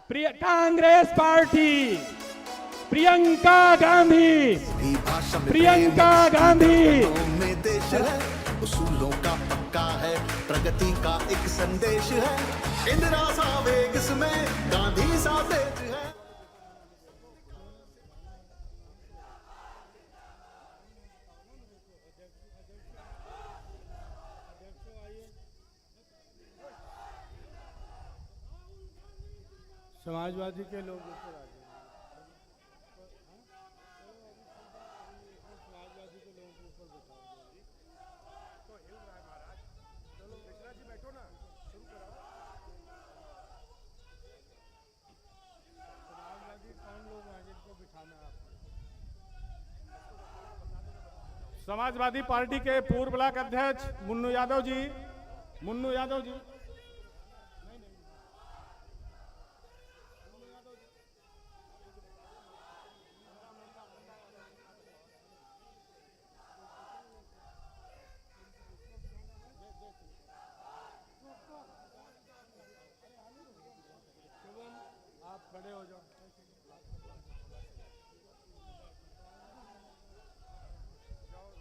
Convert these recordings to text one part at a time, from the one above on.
Congress party Priyanka Gandhi, Priyanka Gandhi में देश है, उसूलों का पक्का है, प्रगति का एक संदेश है, इंदिरा सा वेग इसमें, गांधी सा तेज है। समाजवादी के लोग ऊपर आ गए। समाजवादी के लोगों को ऊपर बैठा तो हिल रहा है महाराज। चलो मिश्रा जी बैठो ना, शुरू करो। समाजवादी कौन लोग हैं जिनको बिठाना है? समाजवादी पार्टी के पूर्व ब्लॉक अध्यक्ष मुन्नू यादव जी, मुन्नू यादव जी। आप खड़े हो जाओ।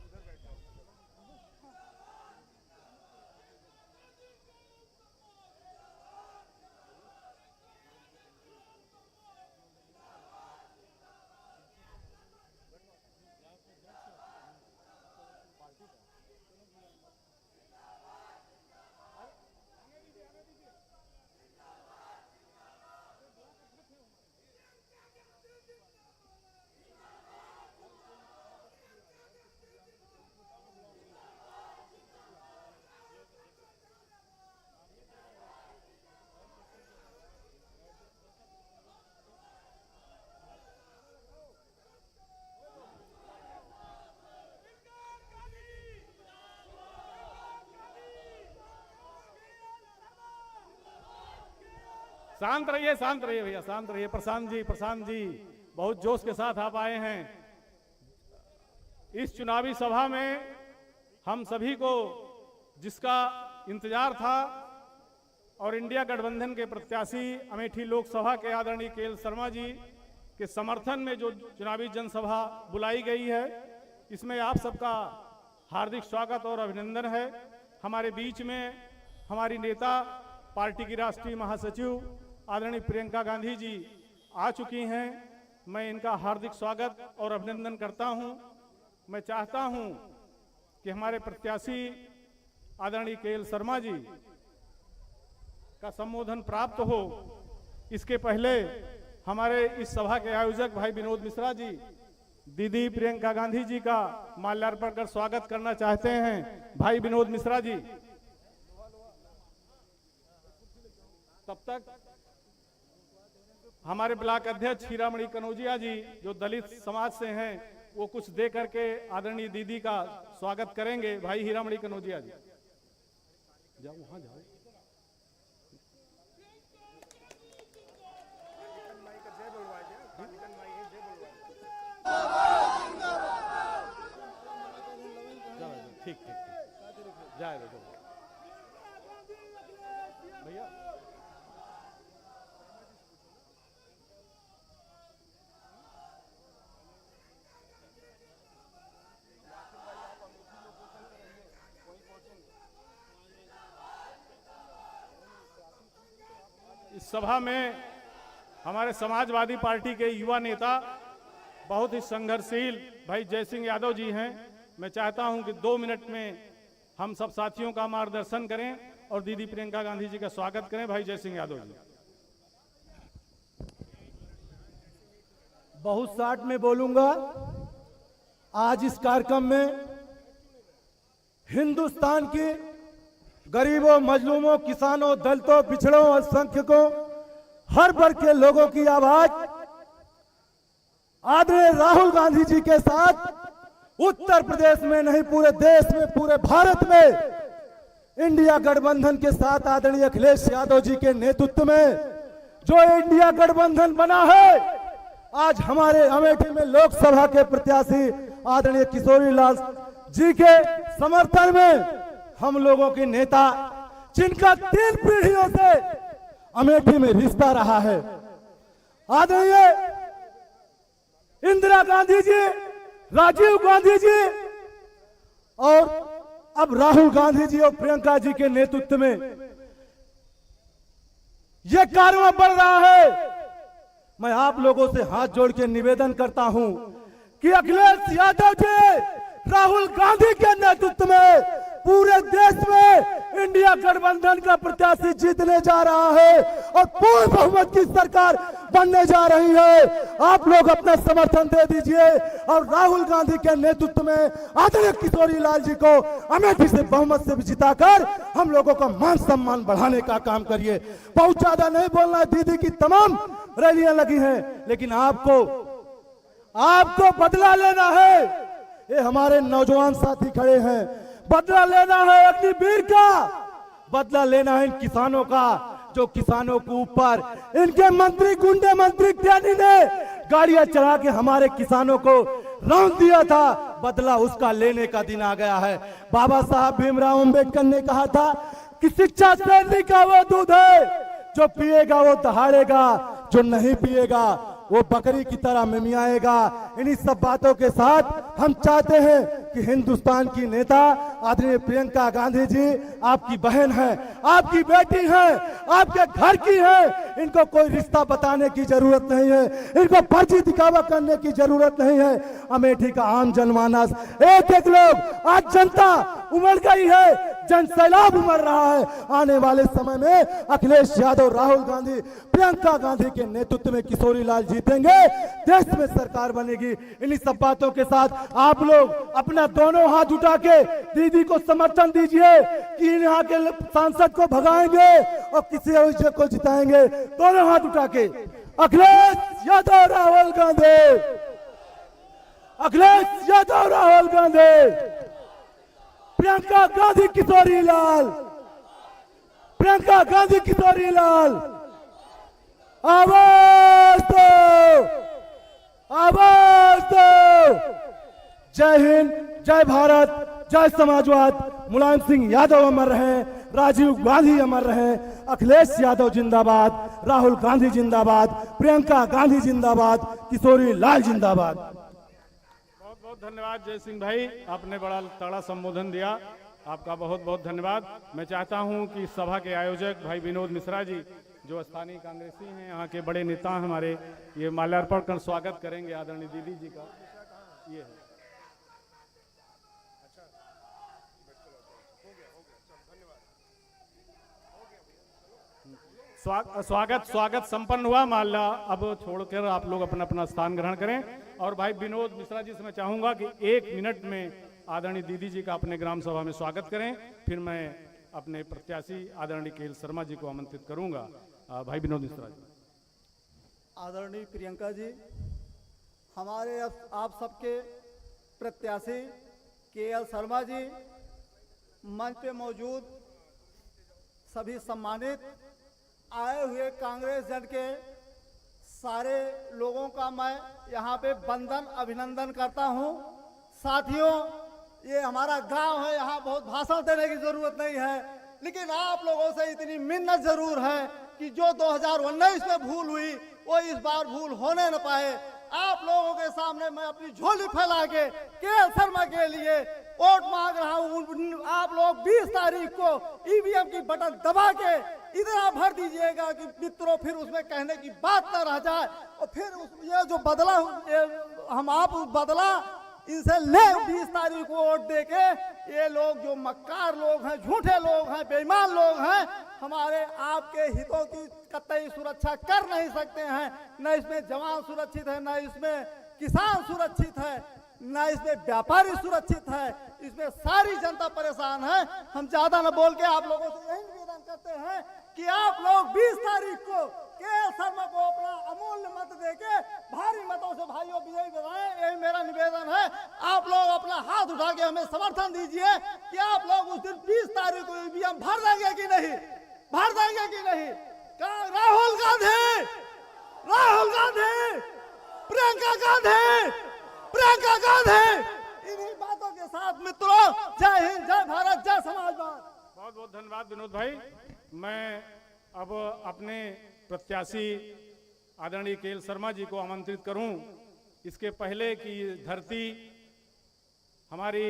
उधर बैठो। शांत रहिए भैया, शांत रहिए। प्रशांत जी बहुत जोश के साथ आप आए हैं। इस चुनावी सभा में हम सभी को जिसका इंतजार था और इंडिया गठबंधन के प्रत्याशी अमेठी लोकसभा के आदरणीय केएल शर्मा जी के समर्थन में जो चुनावी जनसभा बुलाई गई है, इसमें आप सबका हार्दिक स्वागत और अभिनंदन है। हमारे बीच में हमारी नेता, पार्टी की राष्ट्रीय महासचिव आदरणीय प्रियंका गांधी जी आ चुकी हैं। मैं इनका हार्दिक स्वागत और अभिनंदन करता हूं। मैं चाहता हूं कि हमारे प्रत्याशी आदरणीय केएल शर्मा जी का संबोधन प्राप्त हो। इसके पहले हमारे इस सभा के आयोजक भाई विनोद मिश्रा जी दीदी प्रियंका गांधी जी का माल्यार्पण कर स्वागत करना चाहते हैं। भाई विनोद मिश्रा जी, तब तक हमारे ब्लॉक अध्यक्ष हीरामणि कनौजिया जी जो दलित समाज से हैं, वो कुछ दे करके आदरणीय दीदी का स्वागत करेंगे। भाई हीरामणि कनौजिया जी, जाओ वहां जाओ। ठीक जाए भैया। इस सभा में हमारे समाजवादी पार्टी के युवा नेता, बहुत ही संघर्षशील भाई जय सिंह यादव जी हैं। मैं चाहता हूं कि 2 मिनट में हम सब साथियों का मार्गदर्शन करें और दीदी प्रियंका गांधी जी का स्वागत करें। भाई जय सिंह यादव जी। बहुत शार्ट में बोलूंगा। आज इस कार्यक्रम में हिंदुस्तान की गरीबों, मजलूमों, किसानों, दलितों, पिछड़ों, अल्पसंख्यकों, हर वर्ग के लोगों की आवाज आदरणीय राहुल गांधी जी के साथ उत्तर प्रदेश में नहीं, पूरे देश में, पूरे भारत में इंडिया गठबंधन के साथ आदरणीय अखिलेश यादव जी के नेतृत्व में जो इंडिया गठबंधन बना है, आज हमारे अमेठी में लोकसभा के प्रत्याशी आदरणीय किशोरी लाल जी के समर्थन में हम लोगों के नेता, जिनका 3 पीढ़ियों से अमेठी में रिश्ता रहा है, आदरणीय इंदिरा गांधी जी, राजीव गांधी जी और अब राहुल गांधी जी और प्रियंका जी के नेतृत्व में यह कार्यक्रम बढ़ रहा है। मैं आप लोगों से हाथ जोड़ के निवेदन करता हूं कि अखिलेश यादव जी राहुल गांधी के नेतृत्व में पूरे देश में इंडिया गठबंधन का प्रत्याशी जीतने जा रहा है और पूर्ण बहुमत की सरकार बनने जा रही है। आप लोग अपना समर्थन दे दीजिए और राहुल गांधी के नेतृत्व में आदरणीय किशोरी लाल जी को अमेठी से बहुमत से जिताकर हम लोगों का मान सम्मान बढ़ाने का काम करिए। बहुत ज्यादा नहीं बोलना है, दीदी की तमाम रैलियां लगी हैं, लेकिन आपको बदला लेना है। ये हमारे नौजवान साथी खड़े हैं, बदला लेना है अग्निवीर का, बदला लेना है इन किसानों का जो किसानों के ऊपर इनके मंत्री गुंडे मंत्री इत्यादि ने गाड़ियां चढ़ा के हमारे किसानों को रौंद दिया था। बदला उसका लेने का दिन आ गया है। बाबा साहब भीमराव अंबेडकर ने कहा था कि शिक्षा शैली का वो दूध है, जो पिएगा वो दहाड़ेगा, जो नहीं पिएगा वो बकरी की तरह मिमियाएगा। इन्हीं सब बातों के साथ हम चाहते हैं कि हिंदुस्तान की नेता आदरणीय प्रियंका गांधी जी आपकी बहन है, आपकी बेटी है, आपके घर की है। इनको कोई रिश्ता बताने की जरूरत नहीं है, इनको फर्जी दिखावा करने की जरूरत नहीं है। अमेठी का आम जनमानस एक एक लोग, आज जनता उमड़ गई है, जन सैलाब उमड़ रहा है। आने वाले समय में अखिलेश यादव, राहुल गांधी, प्रियंका गांधी के नेतृत्व में किशोरी लाल जीतेंगे, देश में सरकार बनेगी। इन्हीं सब बातों के साथ आप लोग अपना दोनों हाथ उठा के दीदी को समर्थन दीजिए कि यहाँ के सांसद को भगाएंगे और किसी और को जिताएंगे। दोनों हाथ उठा के अखिलेश यादव राहुल गांधी, अखिलेश यादव राहुल गांधी, प्रियंका गांधी किशोरी लाल, प्रियंका गांधी किशोरी लाल। आवाज दो, आवाज दो। जय हिंद, जय भारत, जय समाजवाद। मुलायम सिंह यादव अमर रहे, राजीव गांधी अमर रहे, अखिलेश यादव जिंदाबाद, राहुल गांधी जिंदाबाद, प्रियंका गांधी जिंदाबाद, किशोरी लाल जिंदाबाद। बहुत बहुत धन्यवाद जय सिंह भाई, आपने बड़ा तगड़ा संबोधन दिया, आपका बहुत बहुत धन्यवाद। मैं चाहता हूं कि सभा के आयोजक भाई विनोद मिश्रा जी, जो स्थानीय कांग्रेसी हैं, यहाँ के बड़े नेता हैं हमारे, ये माल्यार्पण कर स्वागत करेंगे आदरणीय दीदी जी का। ये है स्वागत संपन्न हुआ। माल्या अब छोड़कर आप लोग अपना अपना स्थान ग्रहण करें। और भाई विनोद मिश्रा जी से मैं चाहूंगा कि 1 मिनट में आदरणीय दीदी जी का अपने ग्राम सभा में स्वागत करें, फिर मैं अपने प्रत्याशी आदरणीय केएल शर्मा जी को आमंत्रित करूंगा। भाई विनोद मिश्रा जी। आदरणीय प्रियंका जी, हमारे आप सबके प्रत्याशी केएल शर्मा जी, मंच पे मौजूद सभी सम्मानित आए हुए कांग्रेस जन के सारे लोगों का मैं यहाँ पे वंदन अभिनंदन करता हूँ। साथियों, ये हमारा गांव है, यहाँ बहुत भाषण देने की जरूरत नहीं है, लेकिन आप लोगों से इतनी मिन्नत जरूर है कि जो 2019 में भूल हुई वो इस बार भूल होने न पाए। आप लोगों के सामने मैं अपनी झोली फैला के केएल शर्मा के लिए वोट मांग रहा हूँ। आप लोग 20 तारीख को ईवीएम की बटन दबा के इतना भर दीजिएगा कि मित्रों फिर उसमें कहने की बात न रह जाए। और फिर ये जो बदला हम आप बदला इनसे ले 20 तारीख को वोट देके, ये लोग जो मक्कार लोग हैं, झूठे लोग हैं, बेईमान लोग हैं, हमारे आपके हितों की कतई सुरक्षा कर नहीं सकते हैं। न इसमें जवान सुरक्षित है, न इसमें किसान सुरक्षित है, न इसमें व्यापारी सुरक्षित है, इसमें सारी जनता परेशान है। हम ज्यादा न बोल के आप लोगों से यही निवेदन करते हैं कि आप लोग 20 तारीख को केएल शर्मा को अपना अमूल्य मत देके भारी मतों से भाइयों विजयी बनाएं, यही मेरा निवेदन है। आप लोग अपना हाथ उठा के हमें समर्थन दीजिए कि आप लोग उस दिन 20 तारीख को ईवीएम भर देंगे कि नहीं, भर देंगे कि नहीं। राहुल गांधी, राहुल गांधी, प्रियंका गांधी, प्रियंका गांधी। इन्हीं बातों के साथ मित्रों, जय हिंद, जय भारत, जय समाजवाद। बहुत बहुत धन्यवाद विनोद भाई। मैं अब अपने प्रत्याशी आदरणीय केएल शर्मा जी को आमंत्रित करूं, इसके पहले कि ये धरती हमारी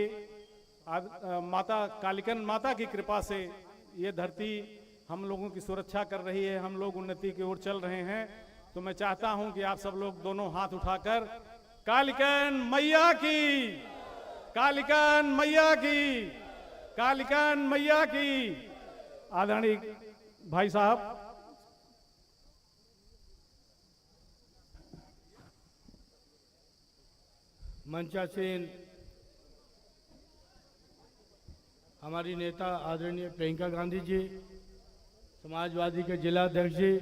माता कालिकन माता की कृपा से ये धरती हम लोगों की सुरक्षा कर रही है, हम लोग उन्नति की ओर चल रहे हैं। तो मैं चाहता हूं कि आप सब लोग दोनों हाथ उठाकर कालिकन मैया की, कालिकन मैया की, कालिकन मैया की। आदरणीय भाई साहब, मंचासीन हमारी नेता आदरणीय प्रियंका गांधी जी, समाजवादी के जिला अध्यक्ष जी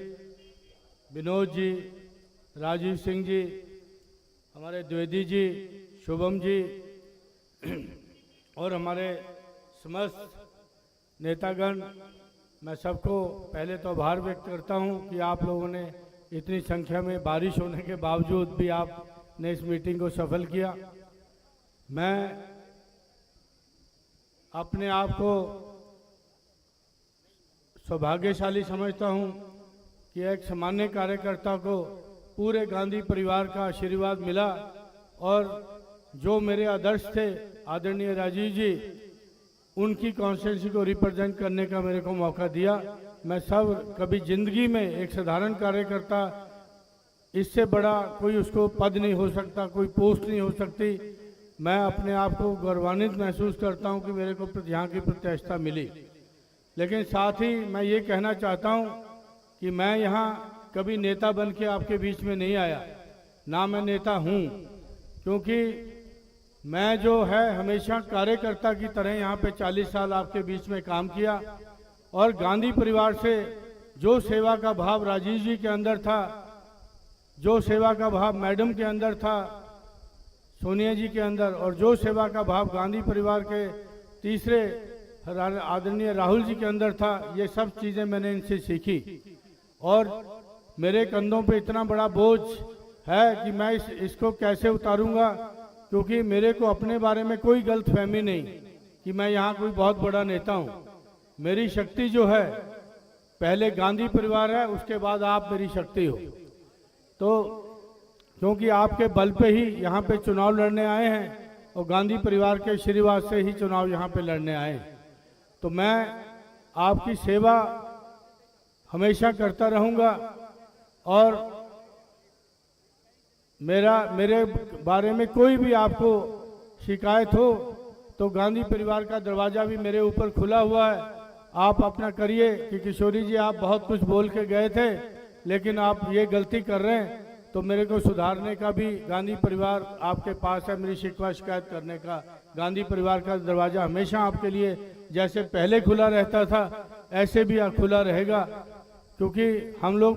विनोद जी, राजीव सिंह जी, हमारे द्विवेदी जी, शुभम जी और हमारे समस्त नेतागण, मैं सबको पहले तो आभार व्यक्त करता हूं कि आप लोगों ने इतनी संख्या में बारिश होने के बावजूद भी आपने इस मीटिंग को सफल किया। मैं अपने आप को सौभाग्यशाली समझता हूं कि एक सामान्य कार्यकर्ता को पूरे गांधी परिवार का आशीर्वाद मिला और जो मेरे आदर्श थे आदरणीय राजीव जी, उनकी कॉन्स्टिट्यूंसी को रिप्रेजेंट करने का मेरे को मौका दिया। मैं सब कभी जिंदगी में एक साधारण कार्यकर्ता, इससे बड़ा कोई उसको पद नहीं हो सकता, कोई पोस्ट नहीं हो सकती। मैं अपने आप को गौरवान्वित महसूस करता हूं कि मेरे को यहाँ की प्रतिष्ठा मिली। लेकिन साथ ही मैं ये कहना चाहता हूं कि मैं यहाँ कभी नेता बन के आपके बीच में नहीं आया, ना मैं नेता हूँ, क्योंकि मैं जो है हमेशा कार्यकर्ता की तरह यहाँ पे 40 साल आपके बीच में काम किया और गांधी परिवार से जो सेवा का भाव राजीव जी के अंदर था, जो सेवा का भाव मैडम के अंदर था, सोनिया जी के अंदर, और जो सेवा का भाव गांधी परिवार के तीसरे आदरणीय राहुल जी के अंदर था, ये सब चीज़ें मैंने इनसे सीखी। और मेरे कंधों पे इतना बड़ा बोझ है कि मैं इसको कैसे उतारूंगा, क्योंकि मेरे को अपने बारे में कोई गलतफहमी नहीं कि मैं यहाँ कोई बहुत बड़ा नेता हूँ। मेरी शक्ति जो है, पहले गांधी परिवार है, उसके बाद आप मेरी शक्ति हो। तो क्योंकि आपके बल पे ही यहाँ पे चुनाव लड़ने आए हैं और गांधी परिवार के आशीर्वाद से ही चुनाव यहाँ पे लड़ने आए हैं, तो मैं आपकी सेवा हमेशा करता रहूँगा। और मेरे बारे में कोई भी आपको शिकायत हो तो गांधी परिवार का दरवाज़ा भी मेरे ऊपर खुला हुआ है। आप अपना करिए कि किशोरी जी, आप बहुत कुछ बोल के गए थे, लेकिन आप ये गलती कर रहे हैं, तो मेरे को सुधारने का भी गांधी परिवार आपके पास है। मेरी शिकवा शिकायत करने का गांधी परिवार का दरवाज़ा हमेशा आपके लिए जैसे पहले खुला रहता था, ऐसे भी खुला रहेगा, क्योंकि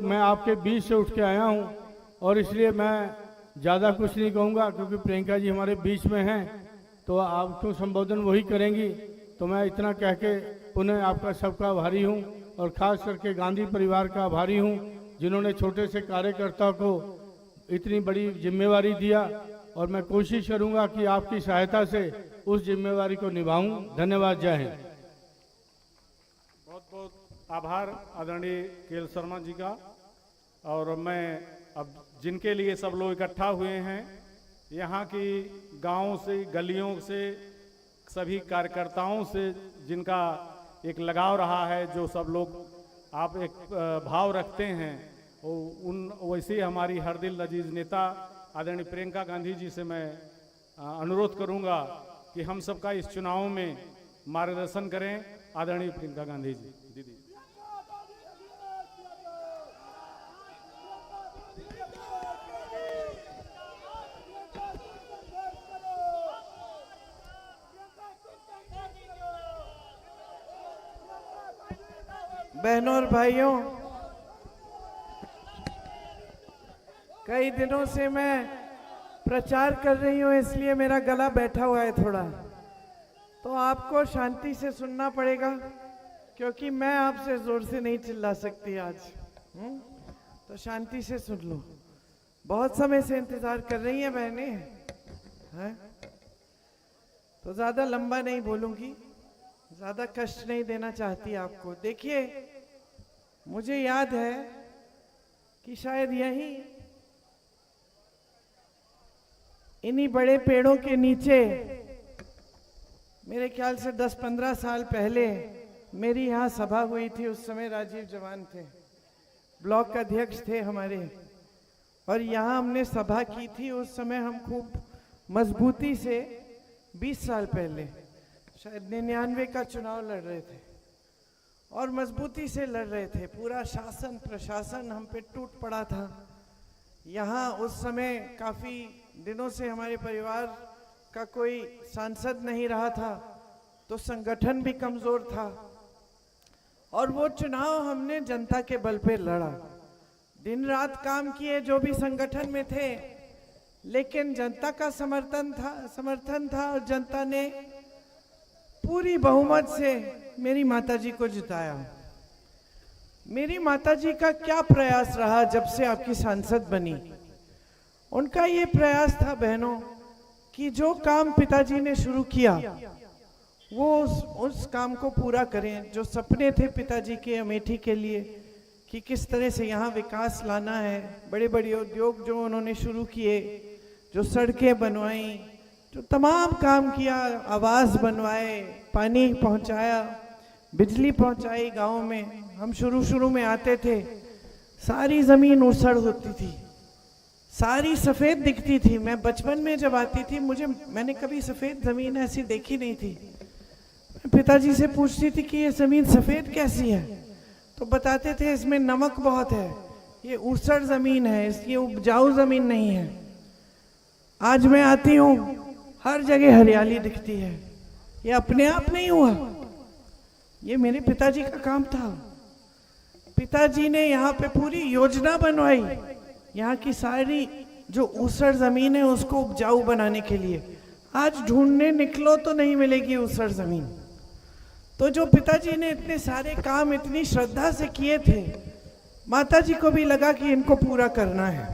मैं आपके बीच से उठ के आया हूँ और इसलिए मैं ज़्यादा कुछ नहीं कहूँगा, क्योंकि प्रियंका जी हमारे बीच में हैं तो आपको संबोधन वही करेंगी। तो मैं इतना कह के पुनः आपका सबका आभारी हूँ और ख़ास करके गांधी परिवार का आभारी हूँ, जिन्होंने छोटे से कार्यकर्ता को इतनी बड़ी जिम्मेवारी दिया, और मैं कोशिश करूँगा कि आपकी सहायता से उस जिम्मेवारी को निभाऊँ। धन्यवाद। जय हिंद। बहुत बहुत आभार आदरणीय केएल शर्मा जी का। और मैं अब जिनके लिए सब लोग इकट्ठा हुए हैं, यहाँ की गाँव से, गलियों से, सभी कार्यकर्ताओं से जिनका एक लगाव रहा है, जो सब लोग आप एक भाव रखते हैं, वैसे हमारी हर दिल अजीज नेता आदरणीय प्रियंका गांधी जी से मैं अनुरोध करूंगा कि हम सबका इस चुनाव में मार्गदर्शन करें। आदरणीय प्रियंका गांधी जी। दीदी बहनों और भाइयों, कई दिनों से मैं प्रचार कर रही हूँ, इसलिए मेरा गला बैठा हुआ है थोड़ा, तो आपको शांति से सुनना पड़ेगा, क्योंकि मैं आपसे जोर से नहीं चिल्ला सकती आज। तो शांति से सुन लो। बहुत समय से इंतजार कर रही हैं बहनें, हैं? तो ज्यादा लंबा नहीं बोलूंगी, ज्यादा कष्ट नहीं देना चाहती आपको। देखिए, मुझे याद है कि शायद यहीं इन्हीं बड़े पेड़ों के नीचे मेरे ख्याल से 10-15 साल पहले मेरी यहाँ सभा हुई थी। उस समय राजीव जवान थे, ब्लॉक का अध्यक्ष थे हमारे, और यहाँ हमने सभा की थी। उस समय हम खूब मजबूती से 20 साल पहले शायद 99 का चुनाव लड़ रहे थे और मजबूती से लड़ रहे थे। पूरा शासन प्रशासन हम पे टूट पड़ा था। यहाँ उस समय काफ़ी दिनों से हमारे परिवार का कोई सांसद नहीं रहा था, तो संगठन भी कमज़ोर था और वो चुनाव हमने जनता के बल पे लड़ा। दिन रात काम किए जो भी संगठन में थे, लेकिन जनता का समर्थन था और जनता ने पूरी बहुमत से मेरी माताजी को जिताया। मेरी माताजी का क्या प्रयास रहा जब से आपकी सांसद बनी? उनका ये प्रयास था बहनों कि जो काम पिताजी ने शुरू किया वो उस काम को पूरा करें। जो सपने थे पिताजी के अमेठी के लिए कि किस तरह से यहाँ विकास लाना है, बड़े बड़े उद्योग जो उन्होंने शुरू किए, जो सड़कें बनवाई, जो तमाम काम किया, आवास बनवाए, पानी पहुँचाया, बिजली पहुँचाई गाँव में। हम शुरू में आते थे, सारी ज़मीन ऊसड़ होती थी, सारी सफ़ेद दिखती थी। मैं बचपन में जब आती थी मैंने कभी सफ़ेद ज़मीन ऐसी देखी नहीं थी। मैं पिताजी से पूछती थी कि ये ज़मीन सफ़ेद कैसी है, तो बताते थे इसमें नमक बहुत है, ये ऊसड़ ज़मीन है, ये उपजाऊ ज़मीन नहीं है। आज मैं आती हूँ, हर जगह हरियाली दिखती है। ये अपने आप नहीं हुआ, ये मेरे पिताजी का काम था। पिताजी ने यहाँ पे पूरी योजना बनवाई, यहाँ की सारी जो ऊसड़ ज़मीन है उसको उपजाऊ बनाने के लिए। आज ढूंढने निकलो तो नहीं मिलेगी ऊसड़ ज़मीन। तो जो पिताजी ने इतने सारे काम इतनी श्रद्धा से किए थे, माताजी को भी लगा कि इनको पूरा करना है।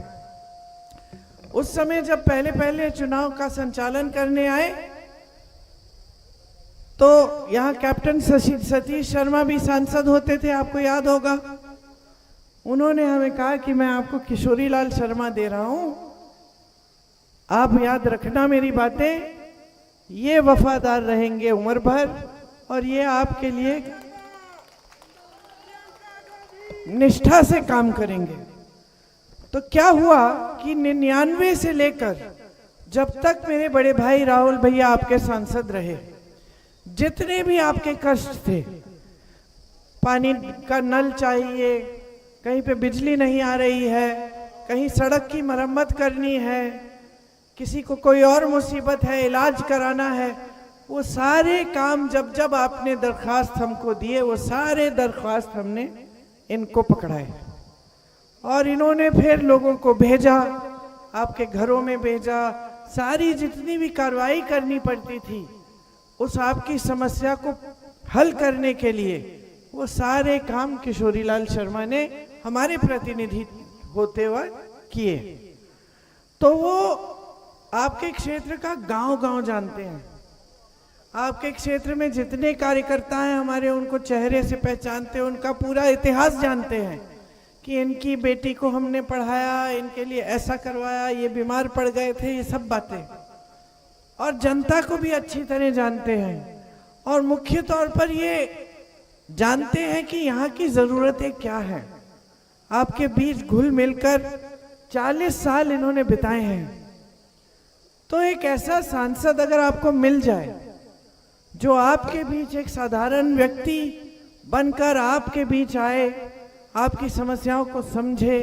उस समय जब पहले चुनाव का संचालन करने आए तो यहाँ कैप्टन सतीश शर्मा भी सांसद होते थे, आपको याद होगा। उन्होंने हमें कहा कि मैं आपको किशोरी लाल शर्मा दे रहा हूं, आप याद रखना मेरी बातें, ये वफादार रहेंगे उम्र भर और ये आपके लिए निष्ठा से काम करेंगे। तो क्या हुआ कि 99 से लेकर जब तक मेरे बड़े भाई राहुल भैया आपके सांसद रहे, जितने भी आपके कष्ट थे, पानी का नल चाहिए, कहीं पे बिजली नहीं आ रही है, कहीं सड़क की मरम्मत करनी है, किसी को कोई और मुसीबत है, इलाज कराना है, वो सारे काम जब आपने दरख्वास्त हमको दिए, वो सारे दरख्वास्त हमने इनको पकड़ाए और इन्होंने फिर लोगों को भेजा, आपके घरों में भेजा। सारी जितनी भी कार्रवाई करनी पड़ती थी उस आपकी समस्या को हल करने के लिए, वो सारे काम किशोरी लाल शर्मा ने हमारे प्रतिनिधि होते हुए किए। तो वो आपके क्षेत्र का गांव-गांव जानते हैं। आपके क्षेत्र में जितने कार्यकर्ता हैं हमारे, उनको चेहरे से पहचानते हैं, उनका पूरा इतिहास जानते हैं कि इनकी बेटी को हमने पढ़ाया, इनके लिए ऐसा करवाया, ये बीमार पड़ गए थे, ये सब बातें। और जनता को भी अच्छी तरह जानते हैं और मुख्य तौर पर ये जानते हैं कि यहाँ की ज़रूरतें क्या हैं। आपके बीच घुल मिलकर 40 साल इन्होंने बिताए हैं। तो एक ऐसा सांसद अगर आपको मिल जाए जो आपके बीच एक साधारण व्यक्ति बनकर आपके बीच आए, आपकी समस्याओं को समझे,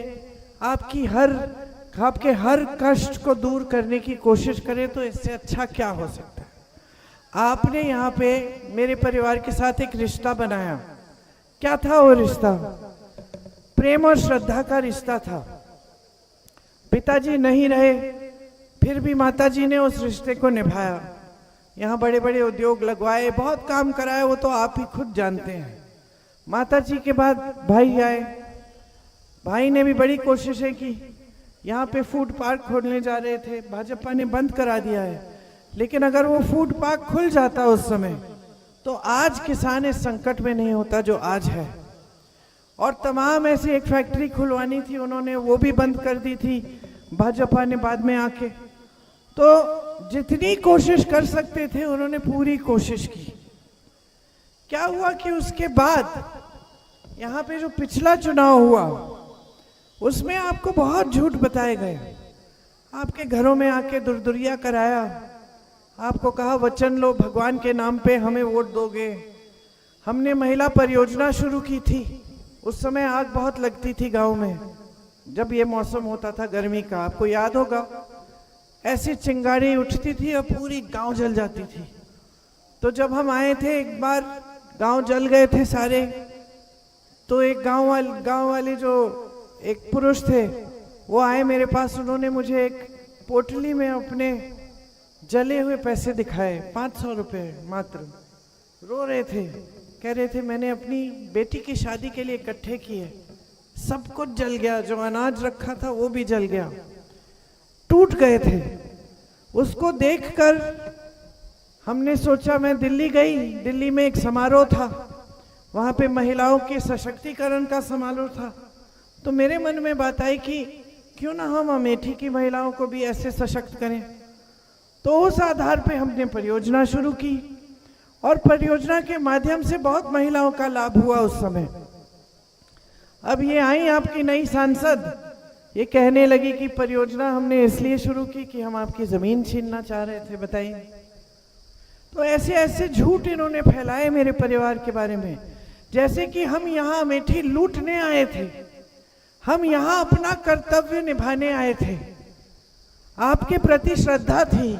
आपके हर कष्ट को दूर करने की कोशिश करे, तो इससे अच्छा क्या हो सकता है। आपने यहाँ पे मेरे परिवार के साथ एक रिश्ता बनाया। क्या था वो रिश्ता? प्रेम और श्रद्धा का रिश्ता था। पिताजी नहीं रहे, फिर भी माताजी ने उस रिश्ते को निभाया। यहाँ बड़े बड़े उद्योग लगवाए, बहुत काम कराए, वो तो आप ही खुद जानते हैं। माताजी के बाद भाई आए, भाई ने भी बड़ी कोशिशें की। यहाँ पे फूड पार्क खोलने जा रहे थे, भाजपा ने बंद करा दिया है, लेकिन अगर वो फूड पार्क खुल जाता उस समय, तो आज किसान इस संकट में नहीं होता जो आज है। और तमाम ऐसी एक फैक्ट्री खुलवानी थी, उन्होंने वो भी बंद कर दी थी भाजपा ने बाद में आके। तो जितनी कोशिश कर सकते थे उन्होंने पूरी कोशिश की। क्या हुआ कि उसके बाद यहाँ पे जो पिछला चुनाव हुआ उसमें आपको बहुत झूठ बताए गए, आपके घरों में आके दुरदुरिया कराया, आपको कहा वचन लो भगवान के नाम पे हमें वोट दोगे। हमने महिला परियोजना शुरू की थी, उस समय आग बहुत लगती थी गांव में, जब ये मौसम होता था गर्मी का, आपको याद होगा, ऐसी चिंगारी उठती थी और पूरी गांव जल जाती थी। तो जब हम आए थे एक बार, गांव जल गए थे सारे, तो एक गांव वाले जो एक पुरुष थे वो आए मेरे पास, उन्होंने मुझे एक पोटली में अपने जले हुए पैसे दिखाए, 500 रुपये मात्र। रो रहे थे, कह रहे थे मैंने अपनी बेटी की शादी के लिए इकट्ठे किए, सब कुछ जल गया, जो अनाज रखा था वो भी जल गया, टूट गए थे। उसको देखकर हमने सोचा, मैं दिल्ली गई, दिल्ली में एक समारोह था, वहाँ पे महिलाओं के सशक्तिकरण का समारोह था। तो मेरे मन में बात आई कि क्यों ना हम अमेठी की महिलाओं को भी ऐसे सशक्त करें। तो उस आधार पे हमने परियोजना शुरू की और परियोजना के माध्यम से बहुत महिलाओं का लाभ हुआ उस समय। अब ये आई आपकी नई सांसद, ये कहने लगी कि परियोजना हमने इसलिए शुरू की कि हम आपकी जमीन छीनना चाह रहे थे। बताइए, तो ऐसे ऐसे झूठ इन्होंने फैलाए मेरे परिवार के बारे में, जैसे कि हम यहाँ अमेठी लूटने आए थे, हम यहाँ अपना कर्तव्य निभाने आए थे। आपके प्रति श्रद्धा थी,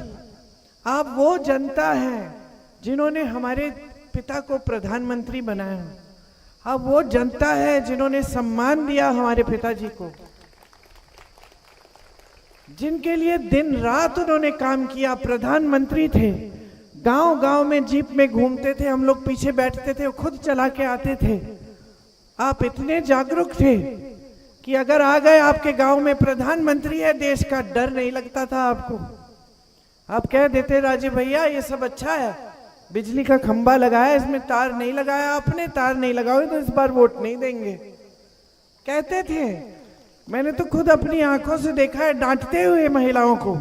आप वो जनता हैं जिन्होंने हमारे पिता को प्रधानमंत्री बनाया, आप वो जनता है जिन्होंने सम्मान दिया हमारे पिताजी को, जिनके लिए दिन रात उन्होंने काम किया। प्रधानमंत्री थे, गांव गांव में जीप में घूमते थे, हम लोग पीछे बैठते थे, वो खुद चला के आते थे। आप इतने जागरूक थे कि अगर आ गए आपके गांव में प्रधानमंत्री है देश का, डर नहीं लगता था आपको। आप कह देते राजीव भैया ये सब अच्छा है, बिजली का खंबा लगाया, इसमें तार नहीं लगाया आपने, तार नहीं लगाओगे तो इस बार वोट नहीं देंगे, कहते थे। मैंने तो खुद अपनी आंखों से देखा है डांटते हुए महिलाओं को,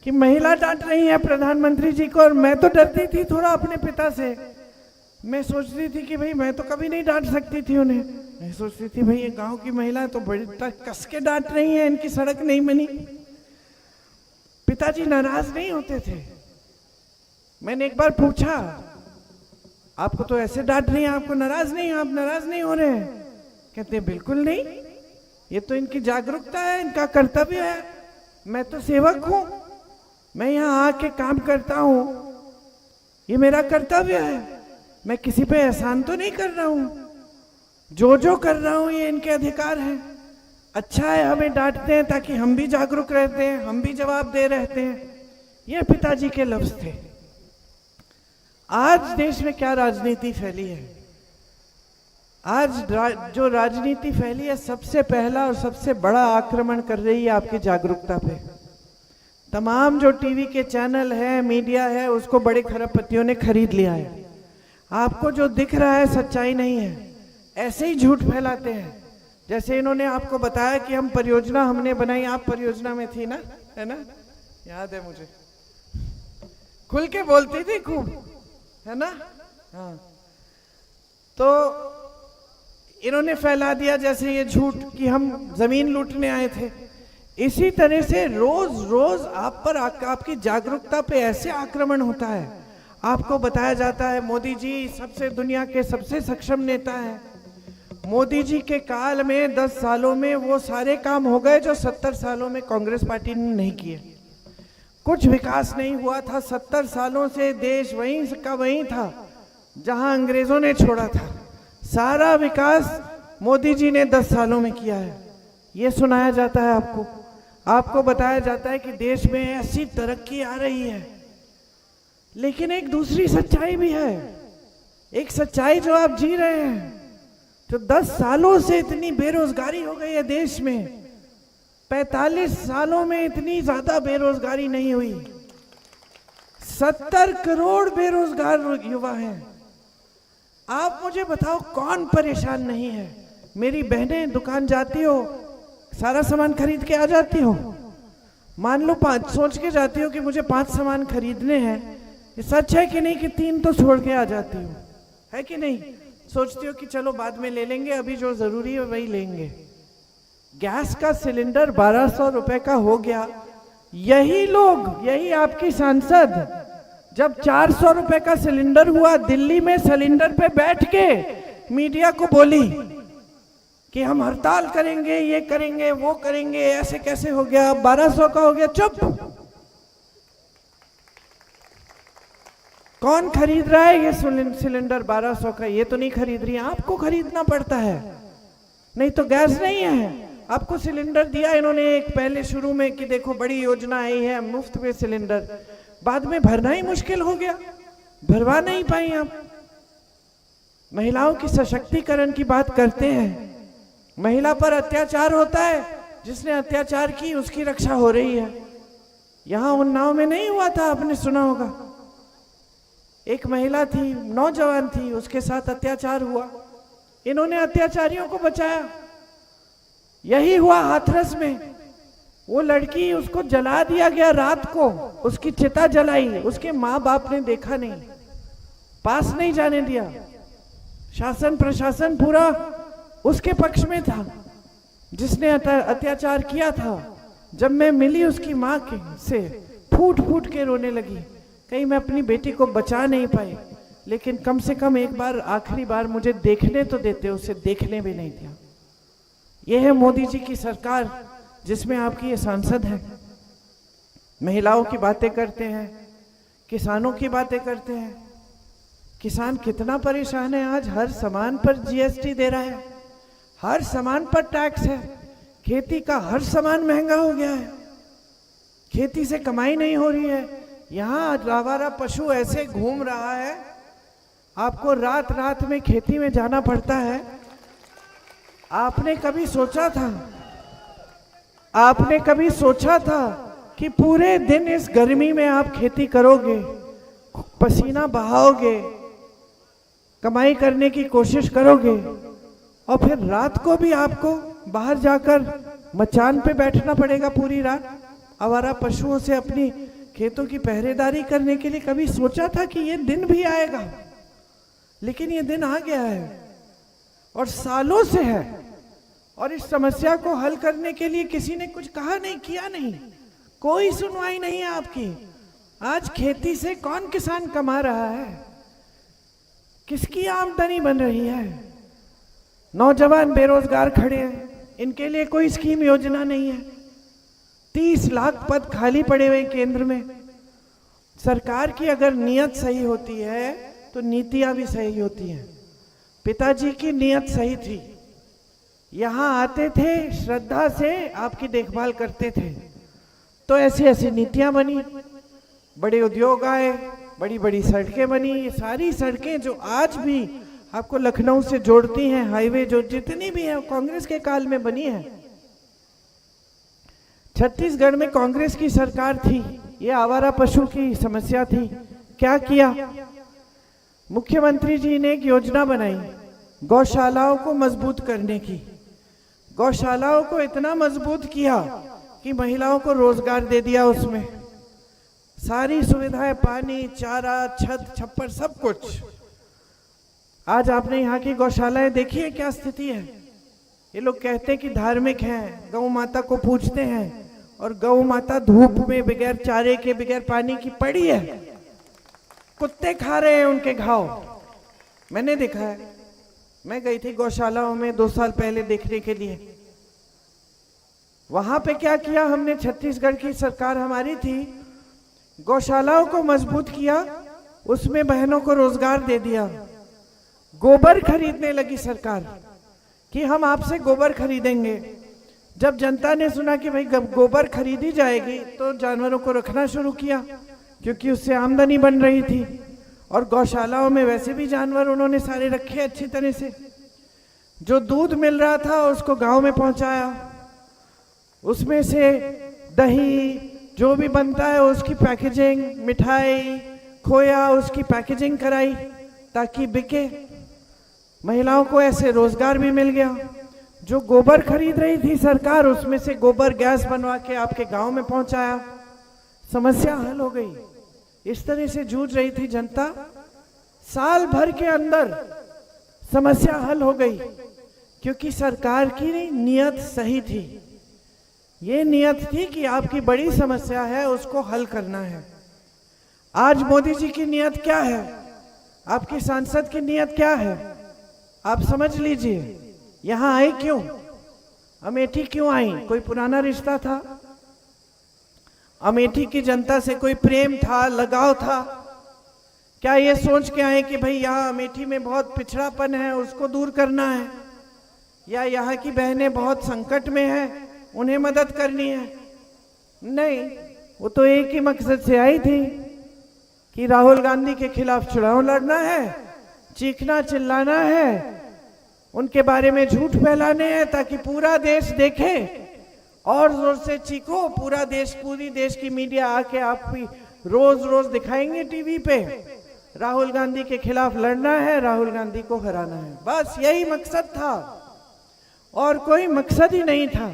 कि महिला डांट रही है प्रधानमंत्री जी को, और मैं तो डरती थी थोड़ा अपने पिता से। मैं सोचती थी कि भाई मैं तो कभी नहीं डांट सकती थी उन्हें, मैं सोचती थी भाई ये गांव की महिला तो बड़ी कस के डांट रही है, इनकी सड़क नहीं बनी। पिताजी नाराज नहीं होते थे। मैंने एक बार पूछा, आपको तो ऐसे डांट रही है, आपको नाराज नहीं, आप नाराज नहीं हो रहे हैं? कहते हैं बिल्कुल नहीं, ये तो इनकी जागरूकता है, इनका कर्तव्य है, मैं तो सेवक हूं, मैं यहाँ आके काम करता हूं, ये मेरा कर्तव्य है, मैं किसी पे एहसान तो नहीं कर रहा हूं, जो कर रहा हूं ये इनके अधिकार हैं। अच्छा है हमें डांटते हैं ताकि हम भी जागरूक रहते हैं, हम भी जवाब दे रहते हैं। ये पिताजी के लफ्ज थे। आज देश में क्या राजनीति फैली है, आज जो राजनीति फैली है, सबसे पहला और सबसे बड़ा आक्रमण कर रही है आपकी जागरूकता पे। तमाम जो टीवी के चैनल है, मीडिया है, उसको बड़े खरबपतियों ने खरीद लिया है। आपको जो दिख रहा है सच्चाई नहीं है, ऐसे ही झूठ फैलाते हैं। जैसे इन्होंने आपको बताया कि हम परियोजना हमने बनाई, आप परियोजना में थी ना, है ना, याद है मुझे, खुल के बोलती थी खूब, है ना। हाँ, तो इन्होंने फैला दिया जैसे ये झूठ कि हम जमीन लूटने आए थे। इसी तरह से रोज रोज आप पर आपकी जागरूकता पे ऐसे आक्रमण होता है। आपको बताया जाता है मोदी जी सबसे दुनिया के सबसे सक्षम नेता है, मोदी जी के काल में 10 सालों में वो सारे काम हो गए जो 70 सालों में कांग्रेस पार्टी ने नहीं किए। कुछ विकास नहीं हुआ था, 70 सालों से देश वहीं का वहीं था जहां अंग्रेजों ने छोड़ा था। सारा विकास मोदी जी ने 10 सालों में किया है, ये सुनाया जाता है आपको। आपको बताया जाता है कि देश में ऐसी तरक्की आ रही है। लेकिन एक दूसरी सच्चाई भी है, एक सच्चाई जो आप जी रहे हैं। तो 10 सालों से इतनी बेरोजगारी हो गई है देश में, 45 सालों में इतनी ज्यादा बेरोजगारी नहीं हुई। 70 करोड़ बेरोजगार युवा हैं। आप मुझे बताओ कौन परेशान नहीं है, मेरी बहनें दुकान जाती हो, सारा सामान खरीद के आ जाती हो। मान लो 5 सोच के जाती हो कि मुझे 5 सामान खरीदने हैं, ये सच है कि नहीं कि 3 तो छोड़ के आ जाती हो, है कि नहीं? सोचती हो कि चलो बाद में ले लेंगे, अभी जो जरूरी है वही लेंगे। गैस का सिलेंडर 1200 रुपए का हो गया। यही लोग, यही आपकी सांसद जब 400 रुपए का सिलेंडर हुआ, दिल्ली में सिलेंडर पे बैठ के मीडिया को बोली कि हम हड़ताल करेंगे, ये करेंगे, वो करेंगे, ऐसे कैसे हो गया, 1200 का हो गया। चुप। कौन खरीद रहा है ये सिलेंडर 1200 का? ये तो नहीं खरीद रही, आपको खरीदना पड़ता है, नहीं तो गैस नहीं है। आपको सिलेंडर दिया इन्होंने एक पहले शुरू में कि देखो बड़ी योजना आई है मुफ्त में सिलेंडर, बाद में भरना ही मुश्किल हो गया, भरवा नहीं पाई आप। महिलाओं की सशक्तिकरण की बात करते हैं, महिला पर अत्याचार होता है, जिसने अत्याचार की उसकी रक्षा हो रही है। यहां उन्नाव में नहीं हुआ था, आपने सुना होगा, एक महिला थी, नौजवान थी, उसके साथ अत्याचार हुआ, इन्होंने अत्याचारियों को बचाया। यही हुआ हाथरस में, वो लड़की, उसको जला दिया गया रात को, उसकी चिता जलाई, उसके माँ बाप ने देखा नहीं, पास नहीं जाने दिया, शासन प्रशासन पूरा उसके पक्ष में था जिसने अत्याचार किया था। जब मैं मिली उसकी माँ के से फूट फूट के रोने लगी, कहीं मैं अपनी बेटी को बचा नहीं पाई, लेकिन कम से कम एक बार, आखिरी बार मुझे देखने तो देते, उसे देखने भी नहीं दिया। यह है मोदी जी की सरकार, जिसमें आपकी ये सांसद है। महिलाओं की बातें करते हैं, किसानों की बातें करते हैं। किसान कितना परेशान है, आज हर सामान पर जीएसटी दे रहा है, हर सामान पर टैक्स है, खेती का हर सामान महंगा हो गया है, खेती से कमाई नहीं हो रही है। यहाँ आवारा पशु ऐसे घूम रहा है, आपको रात रात में खेती में जाना पड़ता है। आपने कभी सोचा था कि पूरे दिन इस गर्मी में आप खेती करोगे, पसीना बहाओगे, कमाई करने की कोशिश करोगे, और फिर रात को भी आपको बाहर जाकर मचान पे बैठना पड़ेगा पूरी रात, आवारा पशुओं से अपनी खेतों की पहरेदारी करने के लिए। कभी सोचा था कि ये दिन भी आएगा? लेकिन ये दिन आ गया है और सालों से है, और इस समस्या को हल करने के लिए किसी ने कुछ कहा नहीं, किया नहीं, कोई सुनवाई नहीं है आपकी। आज खेती से कौन किसान कमा रहा है? किसकी आमदनी बन रही है? नौजवान बेरोजगार खड़े हैं, इनके लिए कोई स्कीम योजना नहीं है। 30 लाख पद खाली पड़े हुए केंद्र में। सरकार की अगर नीयत सही होती है तो नीतियां भी सही होती हैं। पिताजी की नीयत सही थी, यहाँ आते थे, श्रद्धा से आपकी देखभाल करते थे, तो ऐसी ऐसी नीतियां बनी, बड़े उद्योग आए, बड़ी बड़ी सड़कें बनी। ये सारी सड़कें जो आज भी आपको लखनऊ से जोड़ती हैं, हाईवे जो जितनी भी है कांग्रेस के काल में बनी है। छत्तीसगढ़ में कांग्रेस की सरकार थी, ये आवारा पशु की समस्या थी। क्या किया? मुख्यमंत्री जी ने एक योजना बनाई गौशालाओं को मजबूत करने की। गौशालाओं को इतना मजबूत किया कि महिलाओं को रोजगार दे दिया, उसमें सारी सुविधाएं, पानी, चारा, छत, छप्पर, सब कुछ। आज आपने यहाँ की गौशालाएं देखी है क्या स्थिति है? ये लोग कहते हैं कि धार्मिक हैं, गौ माता को पूजते हैं, और गौ माता धूप में बगैर चारे के, बगैर पानी की पड़ी है, कुत्ते खा रहे हैं उनके घाव। मैंने देखा है, मैं गई थी गौशालाओं में 2 साल पहले देखने के लिए। वहां पे क्या किया हमने, छत्तीसगढ़ की सरकार हमारी थी, गौशालाओं को मजबूत किया, उसमें बहनों को रोजगार दे दिया। गोबर खरीदने लगी सरकार कि हम आपसे गोबर खरीदेंगे। जब जनता ने सुना कि भाई गोबर खरीदी जाएगी तो जानवरों को रखना शुरू किया, क्योंकि उससे आमदनी बन रही थी। और गौशालाओं में वैसे भी जानवर उन्होंने सारे रखे अच्छी तरह से। जो दूध मिल रहा था उसको गांव में पहुंचाया, उसमें से दही जो भी बनता है उसकी पैकेजिंग, मिठाई, खोया, उसकी पैकेजिंग कराई ताकि बिके। महिलाओं को ऐसे रोजगार भी मिल गया। जो गोबर खरीद रही थी सरकार, उसमें से गोबर गैस बनवा के आपके गांव में पहुंचाया, समस्या हल हो गई। इस तरह से जूझ रही थी जनता, साल भर के अंदर समस्या हल हो गई, क्योंकि सरकार की नियत सही थी। ये नियत थी कि आपकी बड़ी समस्या है, उसको हल करना है। आज मोदी जी की नियत क्या है, आपके सांसद की नियत क्या है, आप समझ लीजिए। यहां आए क्यों, अमेठी क्यों आई? कोई पुराना रिश्ता था, अमेठी की जनता से कोई प्रेम था, लगाव था? क्या ये सोच के आए कि भाई यहाँ अमेठी में बहुत पिछड़ापन है, उसको दूर करना है, या यहाँ की बहनें बहुत संकट में हैं, उन्हें मदद करनी है? नहीं, वो तो एक ही मकसद से आई थी कि राहुल गांधी के खिलाफ चुनाव लड़ना है, चीखना चिल्लाना है, उनके बारे में झूठ फैलाने हैं, ताकि पूरा देश देखे और जोर से चीखो। पूरा देश, पूरी देश की मीडिया आके आपकी रोज रोज दिखाएंगे टीवी पे, राहुल गांधी के खिलाफ लड़ना है, राहुल गांधी को हराना है। बस यही मकसद था और कोई मकसद ही नहीं था।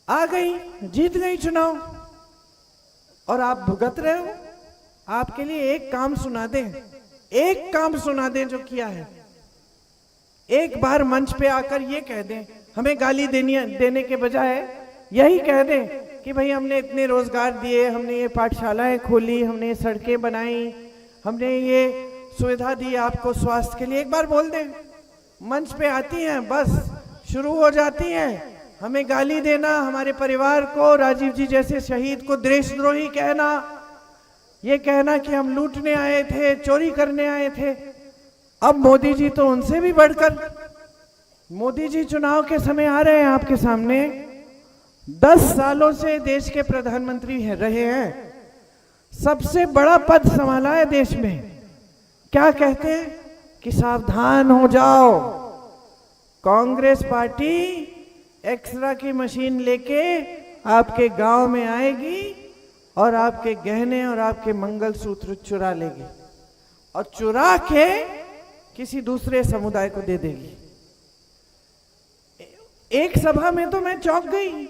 आ गई, जीत गई चुनाव और आप भुगत रहे हो। आपके लिए एक काम सुना दें, एक काम सुना दें जो किया है। एक बार मंच पे आकर ये कह दें, हमें गाली देने के बजाय यही कह दें कि भाई हमने इतने रोजगार दिए, हमने ये पाठशालाएं खोली, हमने ये सड़कें बनाई, हमने ये सुविधा दी आपको स्वास्थ्य के लिए। एक बार बोल दें। मंच पे आती हैं, बस शुरू हो जाती हैं हमें गाली देना, हमारे परिवार को, राजीव जी जैसे शहीद को देशद्रोही कहना, ये कहना कि हम लूटने आए थे, चोरी करने आए थे। अब मोदी जी तो उनसे भी बढ़कर, मोदी जी चुनाव के समय आ रहे हैं आपके सामने, 10 सालों से देश के प्रधानमंत्री रहे हैं, सबसे बड़ा पद संभाला है देश में। क्या कहते हैं कि सावधान हो जाओ, कांग्रेस पार्टी एक्सरा की मशीन लेके आपके गांव में आएगी और आपके गहने और आपके मंगलसूत्र चुरा लेगी और चुरा के किसी दूसरे समुदाय को दे देगी। एक सभा में तो मैं चौंक गई,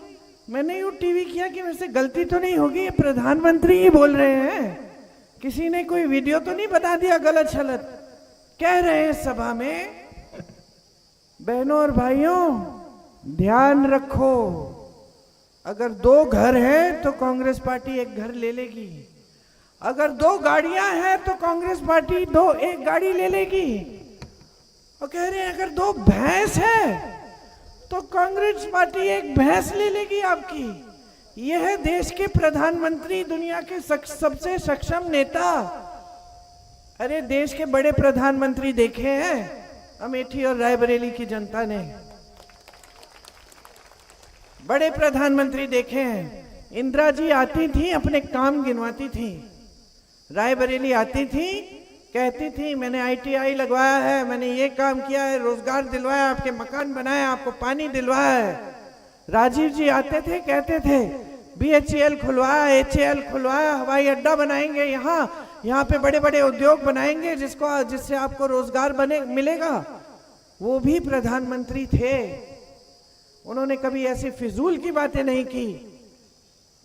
मैंने यूं टीवी किया कि मेरे से गलती तो नहीं होगी, ये प्रधानमंत्री ही बोल रहे हैं, किसी ने कोई वीडियो तो नहीं बता दिया गलत शलत। कह रहे हैं सभा में, बहनों और भाइयों ध्यान रखो, अगर 2 घर हैं तो कांग्रेस पार्टी 1 घर ले लेगी, अगर 2 गाड़ियां हैं तो कांग्रेस पार्टी 1 गाड़ी ले लेगी, और कह रहे हैं अगर 2 भैंस है तो कांग्रेस पार्टी 1 भैंस ले लेगी आपकी। यह है देश के प्रधानमंत्री, दुनिया के सबसे सक्षम नेता। अरे देश के बड़े प्रधानमंत्री देखे हैं अमेठी और रायबरेली की जनता ने, बड़े प्रधानमंत्री देखे हैं। इंदिरा जी आती थी, अपने काम गिनवाती थी, रायबरेली आती थी, कहती थी मैंने ITI लगवाया है, मैंने ये काम किया है, रोजगार दिलवाया, आपके मकान बनाया, आपको पानी दिलवाया है। राजीव जी आते थे, कहते थे BHEL खुलवाया, HAL खुलवाया, हवाई अड्डा बनाएंगे, यहाँ पे बड़े बड़े उद्योग बनाएंगे जिससे आपको रोजगार मिलेगा। वो भी प्रधानमंत्री थे, उन्होंने कभी ऐसी फिजूल की बातें नहीं की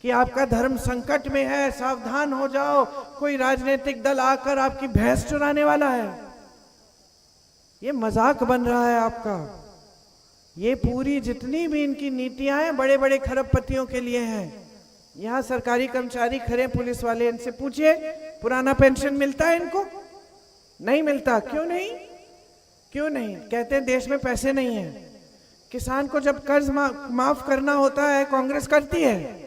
कि आपका धर्म संकट में है, सावधान हो जाओ, कोई राजनीतिक दल आकर आपकी भैंस चुराने वाला है। ये मजाक बन रहा है आपका। ये पूरी जितनी भी इनकी नीतियां हैं बड़े बड़े खरबपतियों के लिए हैं। यहाँ सरकारी कर्मचारी खड़े, पुलिस वाले, इनसे पूछिए पुराना पेंशन मिलता है इनको? नहीं मिलता। क्यों नहीं? क्यों नहीं? कहते हैं देश में पैसे नहीं है। किसान को जब कर्ज माफ करना होता है, कांग्रेस करती है,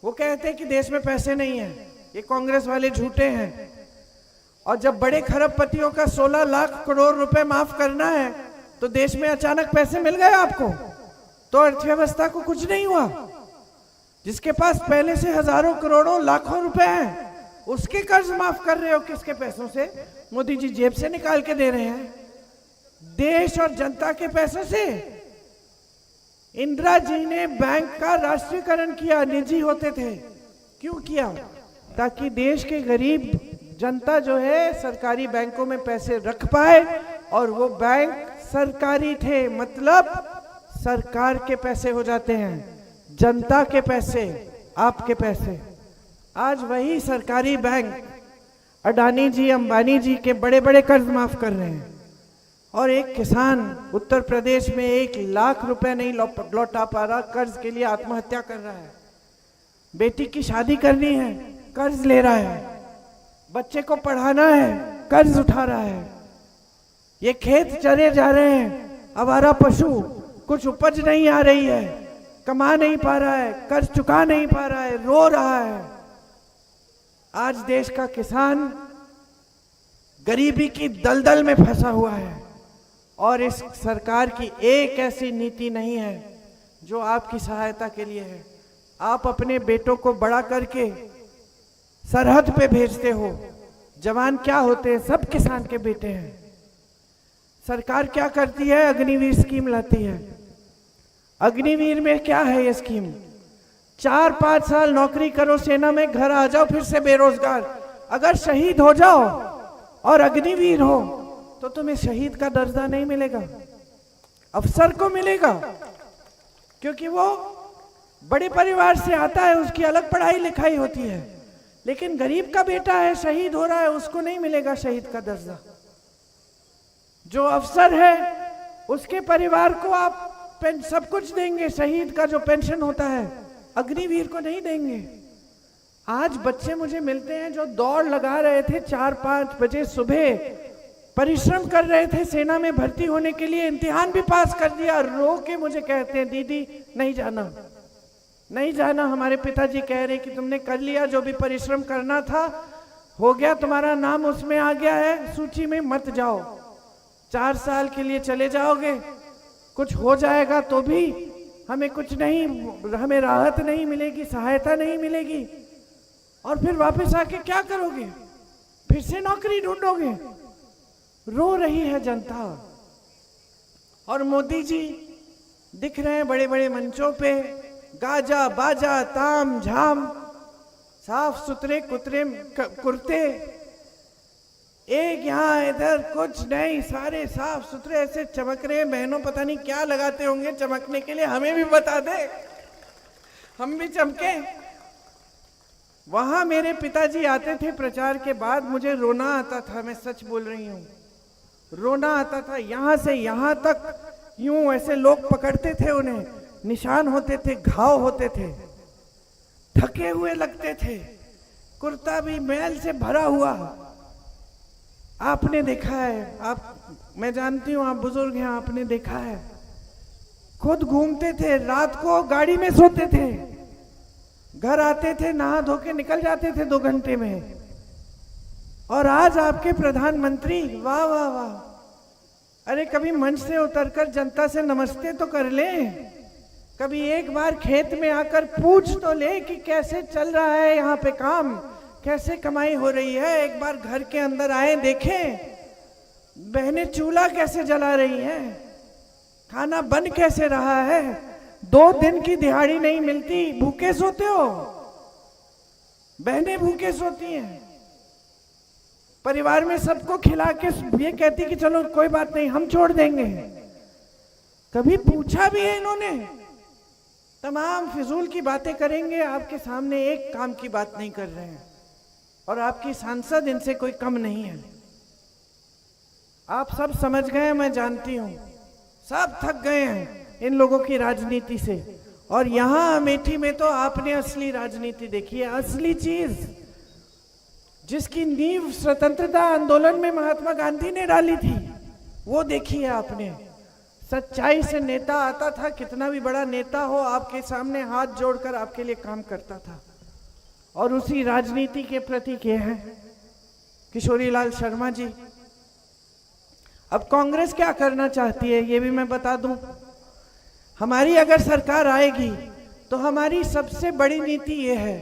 वो कहते हैं कि देश में पैसे नहीं है। ये कांग्रेस वाले झूठे हैं। और जब बड़े खरबपतियों का 16 लाख करोड़ रुपए माफ करना है तो देश में अचानक पैसे मिल गए आपको, तो अर्थव्यवस्था को कुछ नहीं हुआ। जिसके पास पहले से हजारों करोड़ों लाखों रुपए हैं, उसके कर्ज माफ कर रहे हो किसके पैसों से? मोदी जी जेब से निकाल के दे रहे हैं, देश और जनता के पैसों से। इंदिरा जी ने बैंक का राष्ट्रीयकरण किया, निजी होते थे। क्यों किया? ताकि देश के गरीब जनता जो है सरकारी बैंकों में पैसे रख पाए और वो बैंक सरकारी थे, मतलब सरकार के पैसे हो जाते हैं, जनता के पैसे, आपके पैसे। आज वही सरकारी बैंक अडानी जी, अंबानी जी के बड़े बड़े कर्ज माफ कर रहे हैं, और एक किसान उत्तर प्रदेश में 1 लाख रुपए नहीं लौटा पा रहा, कर्ज के लिए आत्महत्या कर रहा है। बेटी की शादी करनी है, कर्ज ले रहा है, बच्चे को पढ़ाना है, कर्ज उठा रहा है। ये खेत चरे जा रहे हैं, आवारा पशु, कुछ उपज नहीं आ रही है, कमा नहीं पा रहा है, कर्ज चुका नहीं पा रहा है, रो रहा है। आज देश का किसान गरीबी की दलदल में फंसा हुआ है, और इस सरकार की एक ऐसी नीति नहीं है जो आपकी सहायता के लिए है। आप अपने बेटों को बड़ा करके सरहद पे भेजते हो। जवान क्या होते हैं? सब किसान के बेटे हैं। सरकार क्या करती है? अग्निवीर स्कीम लाती है। अग्निवीर में क्या है ये स्कीम? 4-5 साल नौकरी करो सेना में, घर आ जाओ फिर से बेरोजगार। अगर शहीद हो जाओ और अग्निवीर हो तो तुम्हें शहीद का दर्जा नहीं मिलेगा, अफसर को मिलेगा, क्योंकि वो बड़े परिवार से आता है, उसकी अलग पढ़ाई लिखाई होती है। लेकिन गरीब का बेटा है, शहीद हो रहा है, उसको नहीं मिलेगा शहीद का दर्जा। जो अफसर है उसके परिवार को आप सब कुछ देंगे, शहीद का जो पेंशन होता है, अग्निवीर को नहीं देंगे। आज बच्चे मुझे मिलते हैं जो दौड़ लगा रहे थे, 4-5 बजे सुबह परिश्रम कर रहे थे सेना में भर्ती होने के लिए, इम्तिहान भी पास कर दिया, रो के मुझे कहते हैं दीदी नहीं जाना, नहीं जाना। हमारे पिताजी कह रहे कि तुमने कर लिया, जो भी परिश्रम करना था हो गया, तुम्हारा नाम उसमें आ गया है सूची में, मत जाओ। 4 साल के लिए चले जाओगे, कुछ हो जाएगा तो भी हमें कुछ नहीं, हमें राहत नहीं मिलेगी, सहायता नहीं मिलेगी, और फिर वापस आके क्या करोगे? फिर से नौकरी ढूंढोगे। रो रही है जनता। और मोदी जी दिख रहे हैं बड़े बड़े मंचों पे, गाजा बाजा ताम झाम, साफ सुथरे कुर्ते, एक यहाँ इधर कुछ नहीं, सारे साफ सुथरे ऐसे चमक रहे हैं। बहनों पता नहीं क्या लगाते होंगे चमकने के लिए, हमें भी बता दे, हम भी चमके। वहां मेरे पिताजी आते थे प्रचार के बाद, मुझे रोना आता था, मैं सच बोल रही हूँ, रोना आता था। यहां से यहां तक यूं ऐसे लोग पकड़ते थे उन्हें, निशान होते थे, घाव होते थे, थके हुए लगते थे, कुर्ता भी मैल से भरा हुआ। आपने देखा है, आप, मैं जानती हूं आप बुजुर्ग हैं, आपने देखा है। खुद घूमते थे, रात को गाड़ी में सोते थे, घर आते थे, नहा धो के निकल जाते थे 2 घंटे में। और आज आपके प्रधानमंत्री, वाह वाह वाह, अरे कभी मंच से उतरकर जनता से नमस्ते तो कर ले, कभी एक बार खेत में आकर पूछ तो ले कि कैसे चल रहा है यहाँ पे काम, कैसे कमाई हो रही है। एक बार घर के अंदर आए, देखें बहनें चूल्हा कैसे जला रही हैं, खाना बन कैसे रहा है, 2 दिन की दिहाड़ी नहीं मिलती, भूखे सोते हो, बहनें भूखे सोती हैं। परिवार में सबको खिला के ये कहती कि चलो कोई बात नहीं हम छोड़ देंगे। कभी पूछा भी है इन्होंने? तमाम फिजूल की बातें करेंगे, आपके सामने एक काम की बात नहीं कर रहे हैं। और आपकी सांसद इनसे कोई कम नहीं है। आप सब समझ गए, मैं जानती हूं, सब थक गए हैं इन लोगों की राजनीति से। और यहां अमेठी में तो आपने असली राजनीति देखी है, असली चीज जिसकी नींव स्वतंत्रता आंदोलन में महात्मा गांधी ने डाली थी, वो देखी है आपने। सच्चाई से नेता आता था, कितना भी बड़ा नेता हो, आपके सामने हाथ जोड़कर आपके लिए काम करता था। और उसी राजनीति के प्रतीक ये हैं किशोरी लाल शर्मा जी। अब कांग्रेस क्या करना चाहती है ये भी मैं बता दूं। हमारी अगर सरकार आएगी तो हमारी सबसे बड़ी नीति ये है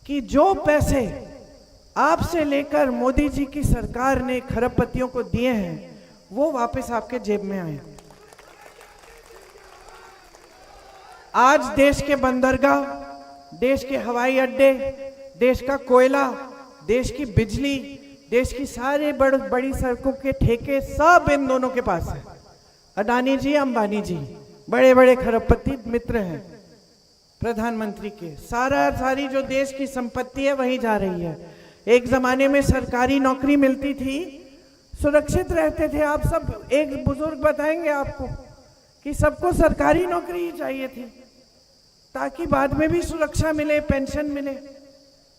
कि जो पैसे आपसे लेकर मोदी जी की सरकार ने खरबपतियों को दिए हैं वो वापस आपके जेब में आए। आज देश के बंदरगाह, देश के हवाई अड्डे, देश का कोयला, देश की बिजली, देश की सारी बड़ी सड़कों के ठेके सब इन दोनों के पास है। अडानी जी, अंबानी जी, बड़े बड़े खरबपति मित्र हैं प्रधानमंत्री के। सारी जो देश की संपत्ति है वही जा रही है। एक जमाने में सरकारी नौकरी मिलती थी, सुरक्षित रहते थे आप सब। एक बुजुर्ग बताएंगे आपको कि सबको सरकारी नौकरी ही चाहिए थी ताकि बाद में भी सुरक्षा मिले, पेंशन मिले।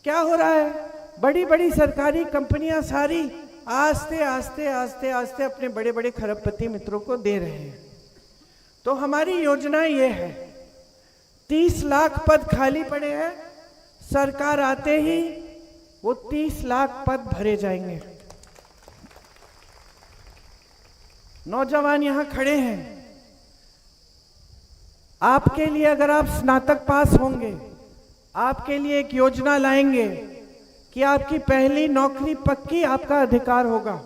क्या हो रहा है? बड़ी बड़ी सरकारी कंपनियां सारी आस्ते आस्ते आस्ते आस्ते अपने बड़े बड़े खरबपति मित्रों को दे रहे हैं। तो हमारी योजना ये है, 30 लाख पद खाली पड़े हैं, सरकार आते ही वो 30 लाख पद भरे जाएंगे। नौजवान यहां खड़े हैं, आपके लिए अगर आप स्नातक पास होंगे, आपके लिए एक योजना लाएंगे कि आपकी पहली नौकरी पक्की, आपका अधिकार होगा।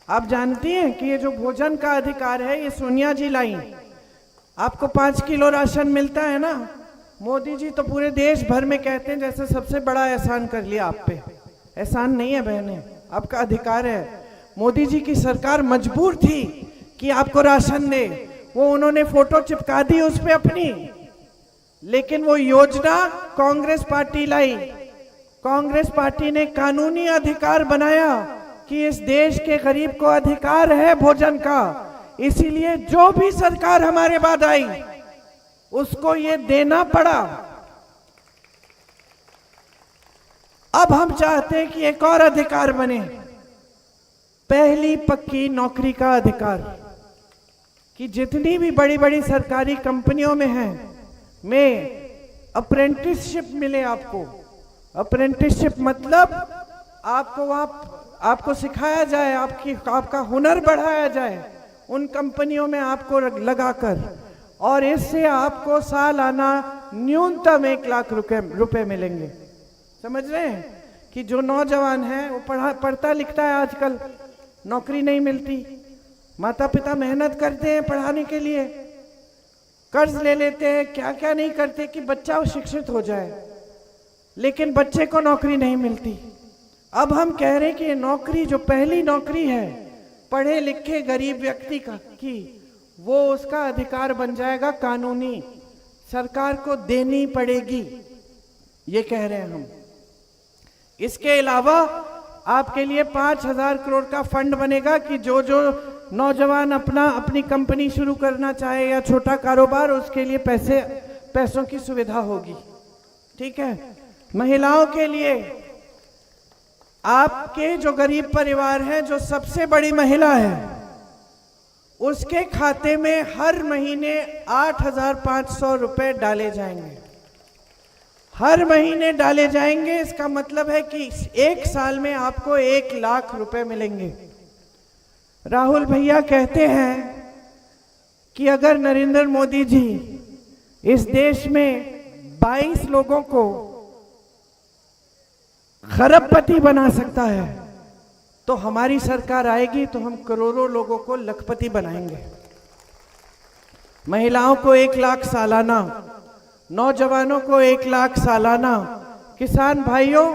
आप जानती हैं कि ये जो भोजन का अधिकार है ये सोनिया जी लाई। आपको 5 किलो राशन मिलता है ना, मोदी जी तो पूरे देश भर में कहते हैं जैसे सबसे बड़ा एहसान कर लिया आप पे। एहसान नहीं है बहने, आपका अधिकार है। मोदी जी की सरकार मजबूर थी कि आपको राशन दे, वो उन्होंने फोटो चिपका दी उस पे अपनी, लेकिन वो योजना कांग्रेस पार्टी लाई। कांग्रेस पार्टी ने कानूनी अधिकार बनाया कि इस देश के गरीब को अधिकार है भोजन का, इसीलिए जो भी सरकार हमारे बाद आई उसको ये देना पड़ा। अब हम चाहते हैं कि एक और अधिकार बने, पहली पक्की नौकरी का अधिकार, कि जितनी भी बड़ी बड़ी सरकारी कंपनियों में है में अप्रेंटिसशिप मिले आपको। अप्रेंटिसशिप मतलब आपको सिखाया जाए, आपका हुनर बढ़ाया जाए उन कंपनियों में आपको लगाकर, और इससे आपको सालाना न्यूनतम 1 लाख रुपए मिलेंगे। समझ रहे हैं कि जो नौजवान है वो पढ़ता लिखता है, आजकल नौकरी नहीं मिलती, माता पिता मेहनत करते हैं पढ़ाने के लिए, कर्ज ले लेते हैं, क्या क्या नहीं करते कि बच्चा शिक्षित हो जाए, लेकिन बच्चे को नौकरी नहीं मिलती। अब हम कह रहे हैं कि नौकरी जो पहली नौकरी है पढ़े लिखे गरीब व्यक्ति की, वो उसका अधिकार बन जाएगा कानूनी, सरकार को देनी पड़ेगी, ये कह रहे हैं हम। इसके अलावा आपके लिए 5,000 करोड़ का फंड बनेगा कि जो नौजवान अपनी कंपनी शुरू करना चाहे या छोटा कारोबार, उसके लिए पैसों की सुविधा होगी। ठीक है। महिलाओं के लिए, आपके जो गरीब परिवार हैं, जो सबसे बड़ी महिला है, उसके खाते में हर महीने 8,500 रुपए डाले जाएंगे। हर महीने डाले जाएंगे। इसका मतलब है कि 1 साल में आपको 1 लाख रुपए मिलेंगे। राहुल भैया कहते हैं कि अगर नरेंद्र मोदी जी इस देश में 22 लोगों को खरबपति बना सकता है तो हमारी सरकार आएगी तो हम करोड़ों लोगों को लखपति बनाएंगे। महिलाओं को 1 लाख सालाना, नौजवानों को 1 लाख सालाना, किसान भाइयों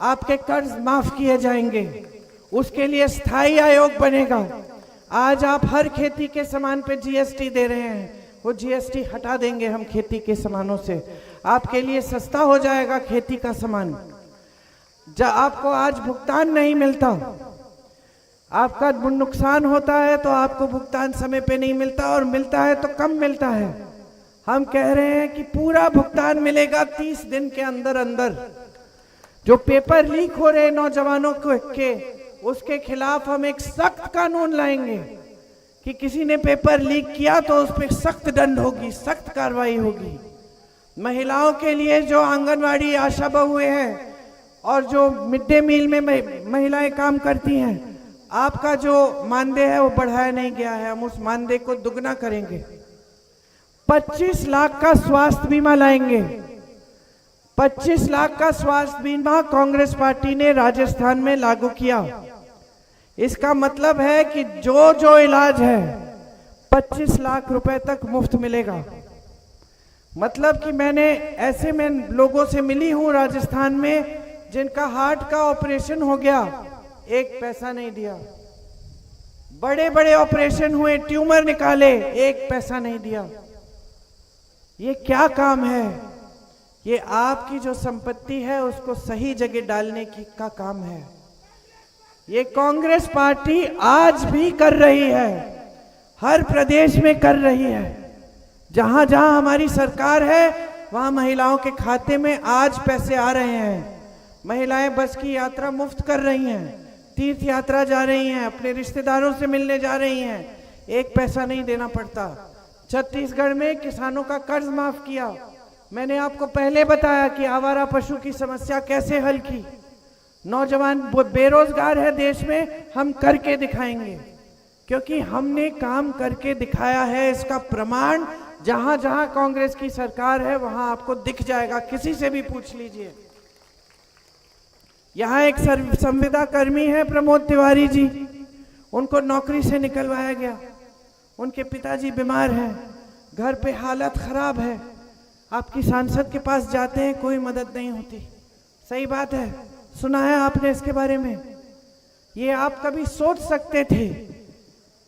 आपके कर्ज माफ किए जाएंगे, उसके लिए स्थायी आयोग बनेगा। आज आप हर खेती के सामान पे जीएसटी दे रहे हैं, वो जीएसटी हटा देंगे हम खेती के सामानों से, आपके लिए सस्ता हो जाएगा खेती का सामान। जब आपको आज भुगतान नहीं मिलता, आपका नुकसान होता है तो आपको भुगतान समय पे नहीं मिलता, और मिलता है तो कम मिलता है। हम कह रहे हैं कि पूरा भुगतान मिलेगा 30 दिन के अंदर अंदर। जो पेपर लीक हो रहे नौजवानों के, उसके खिलाफ हम एक सख्त कानून लाएंगे कि किसी ने पेपर लीक किया तो उस पर सख्त दंड होगी, सख्त कार्रवाई होगी। महिलाओं के लिए जो आंगनवाड़ी आशा बहुएं हैं और जो मिड डे मील में महिलाएं काम करती हैं, आपका जो मानदेय है वो बढ़ाया नहीं गया है, हम उस मानदेय को दुगना करेंगे। 25 लाख का स्वास्थ्य बीमा लाएंगे। 25 लाख का स्वास्थ्य बीमा कांग्रेस पार्टी ने राजस्थान में लागू किया। इसका मतलब है कि जो इलाज है 25 लाख रुपए तक मुफ्त मिलेगा। मतलब कि मैंने ऐसे में लोगों से मिली हूं राजस्थान में जिनका हार्ट का ऑपरेशन हो गया, 1 पैसा नहीं दिया, बड़े बड़े ऑपरेशन हुए, ट्यूमर निकाले, एक पैसा नहीं दिया। ये क्या काम है? ये आपकी जो संपत्ति है उसको सही जगह डालने का काम है। ये कांग्रेस पार्टी आज भी कर रही है, हर प्रदेश में कर रही है। जहां जहां हमारी सरकार है वहां महिलाओं के खाते में आज पैसे आ रहे हैं। महिलाएं बस की यात्रा मुफ्त कर रही हैं, तीर्थ यात्रा जा रही हैं, अपने रिश्तेदारों से मिलने जा रही हैं, एक पैसा नहीं देना पड़ता। छत्तीसगढ़ में किसानों का कर्ज माफ किया। मैंने आपको पहले बताया कि आवारा पशु की समस्या कैसे हल की। नौजवान बेरोजगार है देश में, हम करके दिखाएंगे, क्योंकि हमने काम करके दिखाया है। इसका प्रमाण जहां जहां कांग्रेस की सरकार है वहां आपको दिख जाएगा, किसी से भी पूछ लीजिए। यहाँ एक संविदा कर्मी है प्रमोद तिवारी जी, उनको नौकरी से निकलवाया गया। उनके पिताजी बीमार हैं, घर पे हालत खराब है। आपकी सांसद के पास जाते हैं, कोई मदद नहीं होती। सही बात है, सुना है आपने इसके बारे में। ये आप कभी सोच सकते थे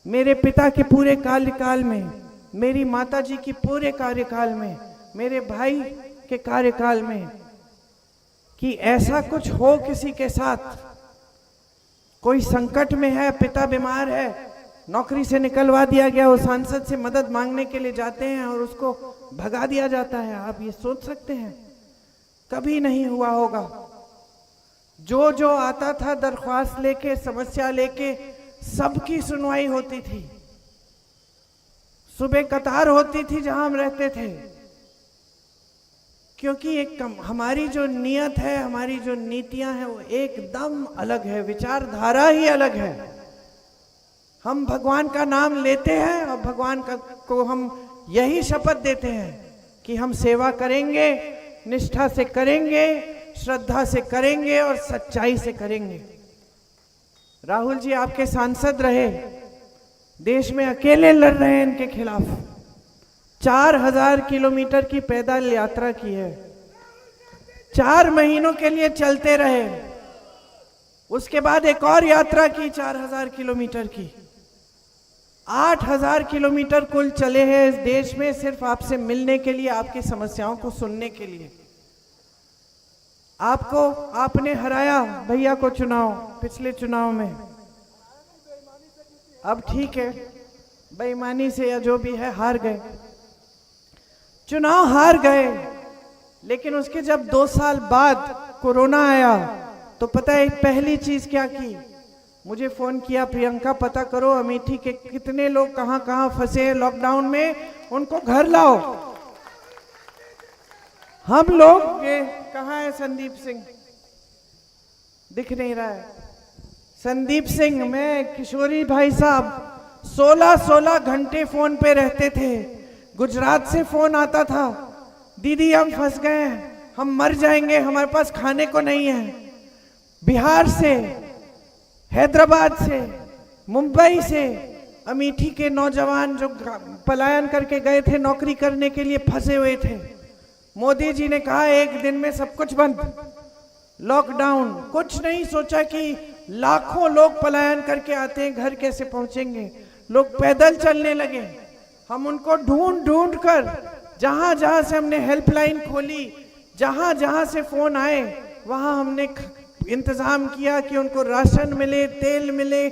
मेरे पिता के पूरे कार्यकाल में, मेरी माताजी की पूरे कार्यकाल में, मेरे भाई के कार्यकाल में, कि ऐसा कुछ हो किसी के साथ? कोई संकट में है, पिता बीमार है, नौकरी से निकलवा दिया गया, वो सांसद से मदद मांगने के लिए जाते हैं और उसको भगा दिया जाता है। आप ये सोच सकते हैं? कभी नहीं हुआ होगा। जो जो आता था दरख्वास्त लेके, समस्या लेके, सबकी सुनवाई होती थी। सुबह कतार होती थी जहां हम रहते थे, क्योंकि एक हमारी जो नियत है, हमारी जो नीतियां हैं वो एकदम अलग है, विचारधारा ही अलग है। हम भगवान का नाम लेते हैं और भगवान को हम यही शपथ देते हैं कि हम सेवा करेंगे, निष्ठा से करेंगे, श्रद्धा से करेंगे और सच्चाई से करेंगे। राहुल जी आपके सांसद रहे, देश में अकेले लड़ रहे हैं इनके खिलाफ। 4000 किलोमीटर की पैदल यात्रा की है, 4 महीनों के लिए चलते रहे, उसके बाद एक और यात्रा की 4000 किलोमीटर की। 8000 किलोमीटर कुल चले हैं इस देश में, सिर्फ आपसे मिलने के लिए, आपकी समस्याओं को सुनने के लिए। आपने हराया भैया को पिछले चुनाव में। अब ठीक है, बेईमानी से या जो भी है हार गए, चुनाव हार गए। लेकिन उसके जब 2 साल बाद कोरोना आया तो पता है पहली चीज क्या की? मुझे फोन किया, प्रियंका पता करो अमेठी के कितने लोग कहां कहां फंसे हैं लॉकडाउन में, उनको घर लाओ। हम लोग, ये कहां है संदीप सिंह? दिख नहीं रहा है संदीप सिंह। मैं किशोरी भाई साहब 16 घंटे फोन पे रहते थे। गुजरात से फोन आता था, दीदी हम फंस गए हैं, हम मर जाएंगे, हमारे पास खाने को नहीं है। बिहार से, हैदराबाद से, मुंबई से, अमेठी के नौजवान जो पलायन करके गए थे नौकरी करने के लिए, फंसे हुए थे। मोदी जी ने कहा 1 दिन में सब कुछ बंद, लॉकडाउन। कुछ नहीं सोचा कि लाखों लोग पलायन करके आते हैं, घर कैसे पहुंचेंगे। लोग पैदल चलने लगे। हम उनको ढूंढ कर, जहां जहां से हमने हेल्पलाइन खोली, जहां जहां से फोन आए, वहां हमने इंतजाम किया कि उनको राशन मिले, तेल मिले,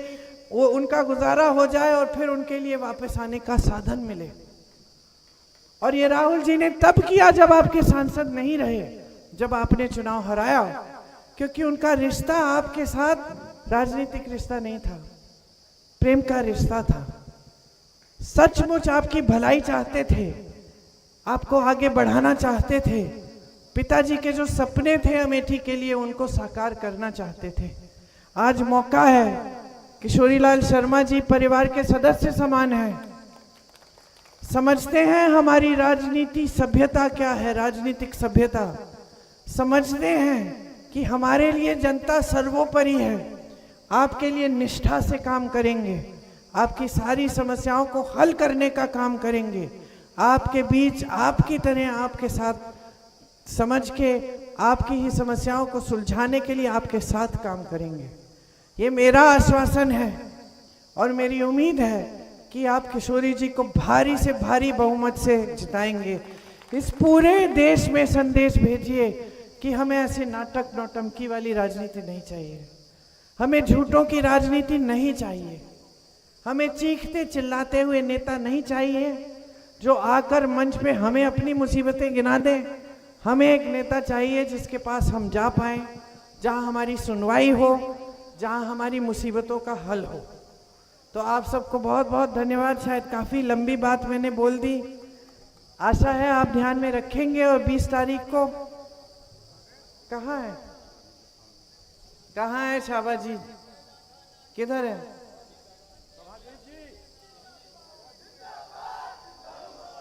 वो उनका गुजारा हो जाए और फिर उनके लिए वापस आने का साधन मिले। और ये राहुल जी ने तब किया जब आपके सांसद नहीं रहे, जब आपने चुनाव हराया, क्योंकि उनका रिश्ता आपके साथ राजनीतिक रिश्ता नहीं था, प्रेम का रिश्ता था। सचमुच आपकी भलाई चाहते थे, आपको आगे बढ़ाना चाहते थे। पिताजी के जो सपने थे अमेठी के लिए, उनको साकार करना चाहते थे। आज मौका है। किशोरीलाल शर्मा जी परिवार के सदस्य समान हैं, समझते हैं हमारी राजनीति सभ्यता क्या है, राजनीतिक सभ्यता। समझते हैं कि हमारे लिए जनता सर्वोपरि है। आपके लिए निष्ठा से काम करेंगे, आपकी सारी समस्याओं को हल करने का काम करेंगे। आपके बीच, आपकी तरह आपके साथ समझ के आपकी ही समस्याओं को सुलझाने के लिए आपके साथ काम करेंगे। ये मेरा आश्वासन है और मेरी उम्मीद है कि आप किशोरी जी को भारी से भारी बहुमत से जिताएंगे। इस पूरे देश में संदेश भेजिए कि हमें ऐसे नाटक नौटंकी वाली राजनीति नहीं चाहिए, हमें झूठों की राजनीति नहीं चाहिए, हमें चीखते चिल्लाते हुए नेता नहीं चाहिए जो आकर मंच पे हमें अपनी मुसीबतें गिना दे। हमें एक नेता चाहिए जिसके पास हम जा पाएं, जहां हमारी सुनवाई हो, जहां हमारी मुसीबतों का हल हो। तो आप सबको बहुत बहुत धन्यवाद। शायद काफ़ी लंबी बात मैंने बोल दी, आशा है आप ध्यान में रखेंगे। और 20 तारीख को कहाँ है शाबा जी, किधर है?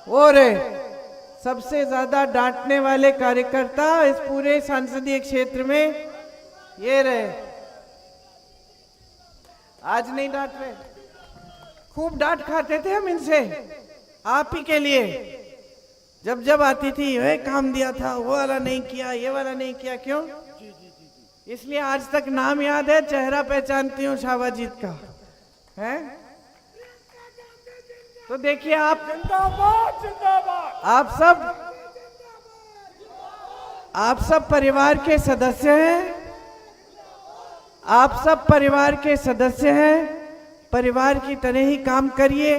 और सबसे ज्यादा डांटने वाले कार्यकर्ता इस पूरे संसदीय क्षेत्र में ये रहे। आज नहीं डांट रहे, खूब डांट खाते थे हम इनसे, आप ही के लिए। जब जब आती थी ये काम दिया था, वो वाला नहीं किया, ये वाला नहीं किया। क्यों? इसलिए आज तक नाम याद है, चेहरा पहचानती हूँ शाहबाजीत का है। तो देखिए आप सब परिवार के सदस्य हैं, आप सब परिवार के सदस्य हैं। परिवार की तरह ही काम करिए,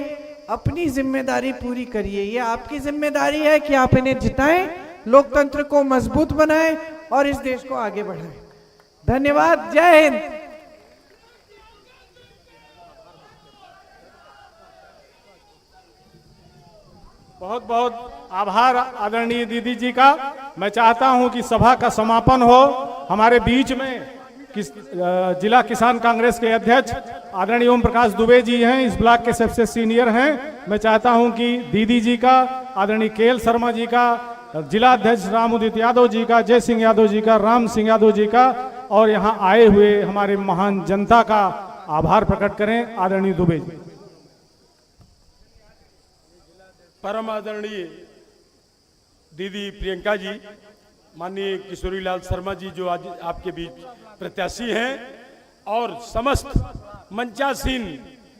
अपनी जिम्मेदारी पूरी करिए। ये आपकी जिम्मेदारी है कि आप इन्हें जिताएं, लोकतंत्र को मजबूत बनाएं और इस देश को आगे बढ़ाएं। धन्यवाद। जय हिंद। बहुत बहुत आभार आदरणीय दीदी जी का। मैं चाहता हूं कि सभा का समापन हो। हमारे बीच में जिला किसान कांग्रेस के अध्यक्ष आदरणीय ओम प्रकाश दुबे जी हैं, इस ब्लॉक के सबसे सीनियर हैं। मैं चाहता हूं कि दीदी जी का, आदरणीय के.एल. शर्मा जी का, जिला अध्यक्ष राम उदित यादव जी का, जय सिंह यादव जी का, राम सिंह यादव जी का और यहाँ आए हुए हमारे महान जनता का आभार प्रकट करें। आदरणीय दुबे जी। परम आदरणीय दीदी प्रियंका जी, माननीय किशोरी लाल शर्मा जी जो आज आपके बीच प्रत्याशी हैं, और समस्त मंचासीन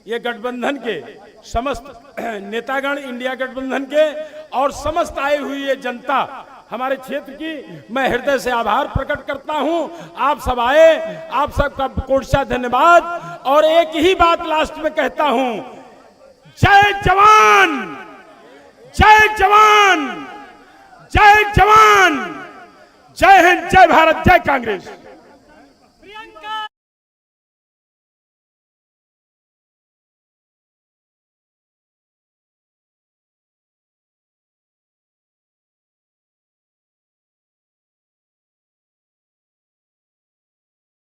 ये गठबंधन के समस्त नेतागण, इंडिया गठबंधन के और समस्त आई हुई ये जनता हमारे क्षेत्र की, मैं हृदय से आभार प्रकट करता हूं। आप सब आए, आप सबका कोटि धन्यवाद। और एक ही बात लास्ट में कहता हूं, जय जवान, जय जवान, जय जवान, जय हिंद, जय भारत, जय कांग्रेस।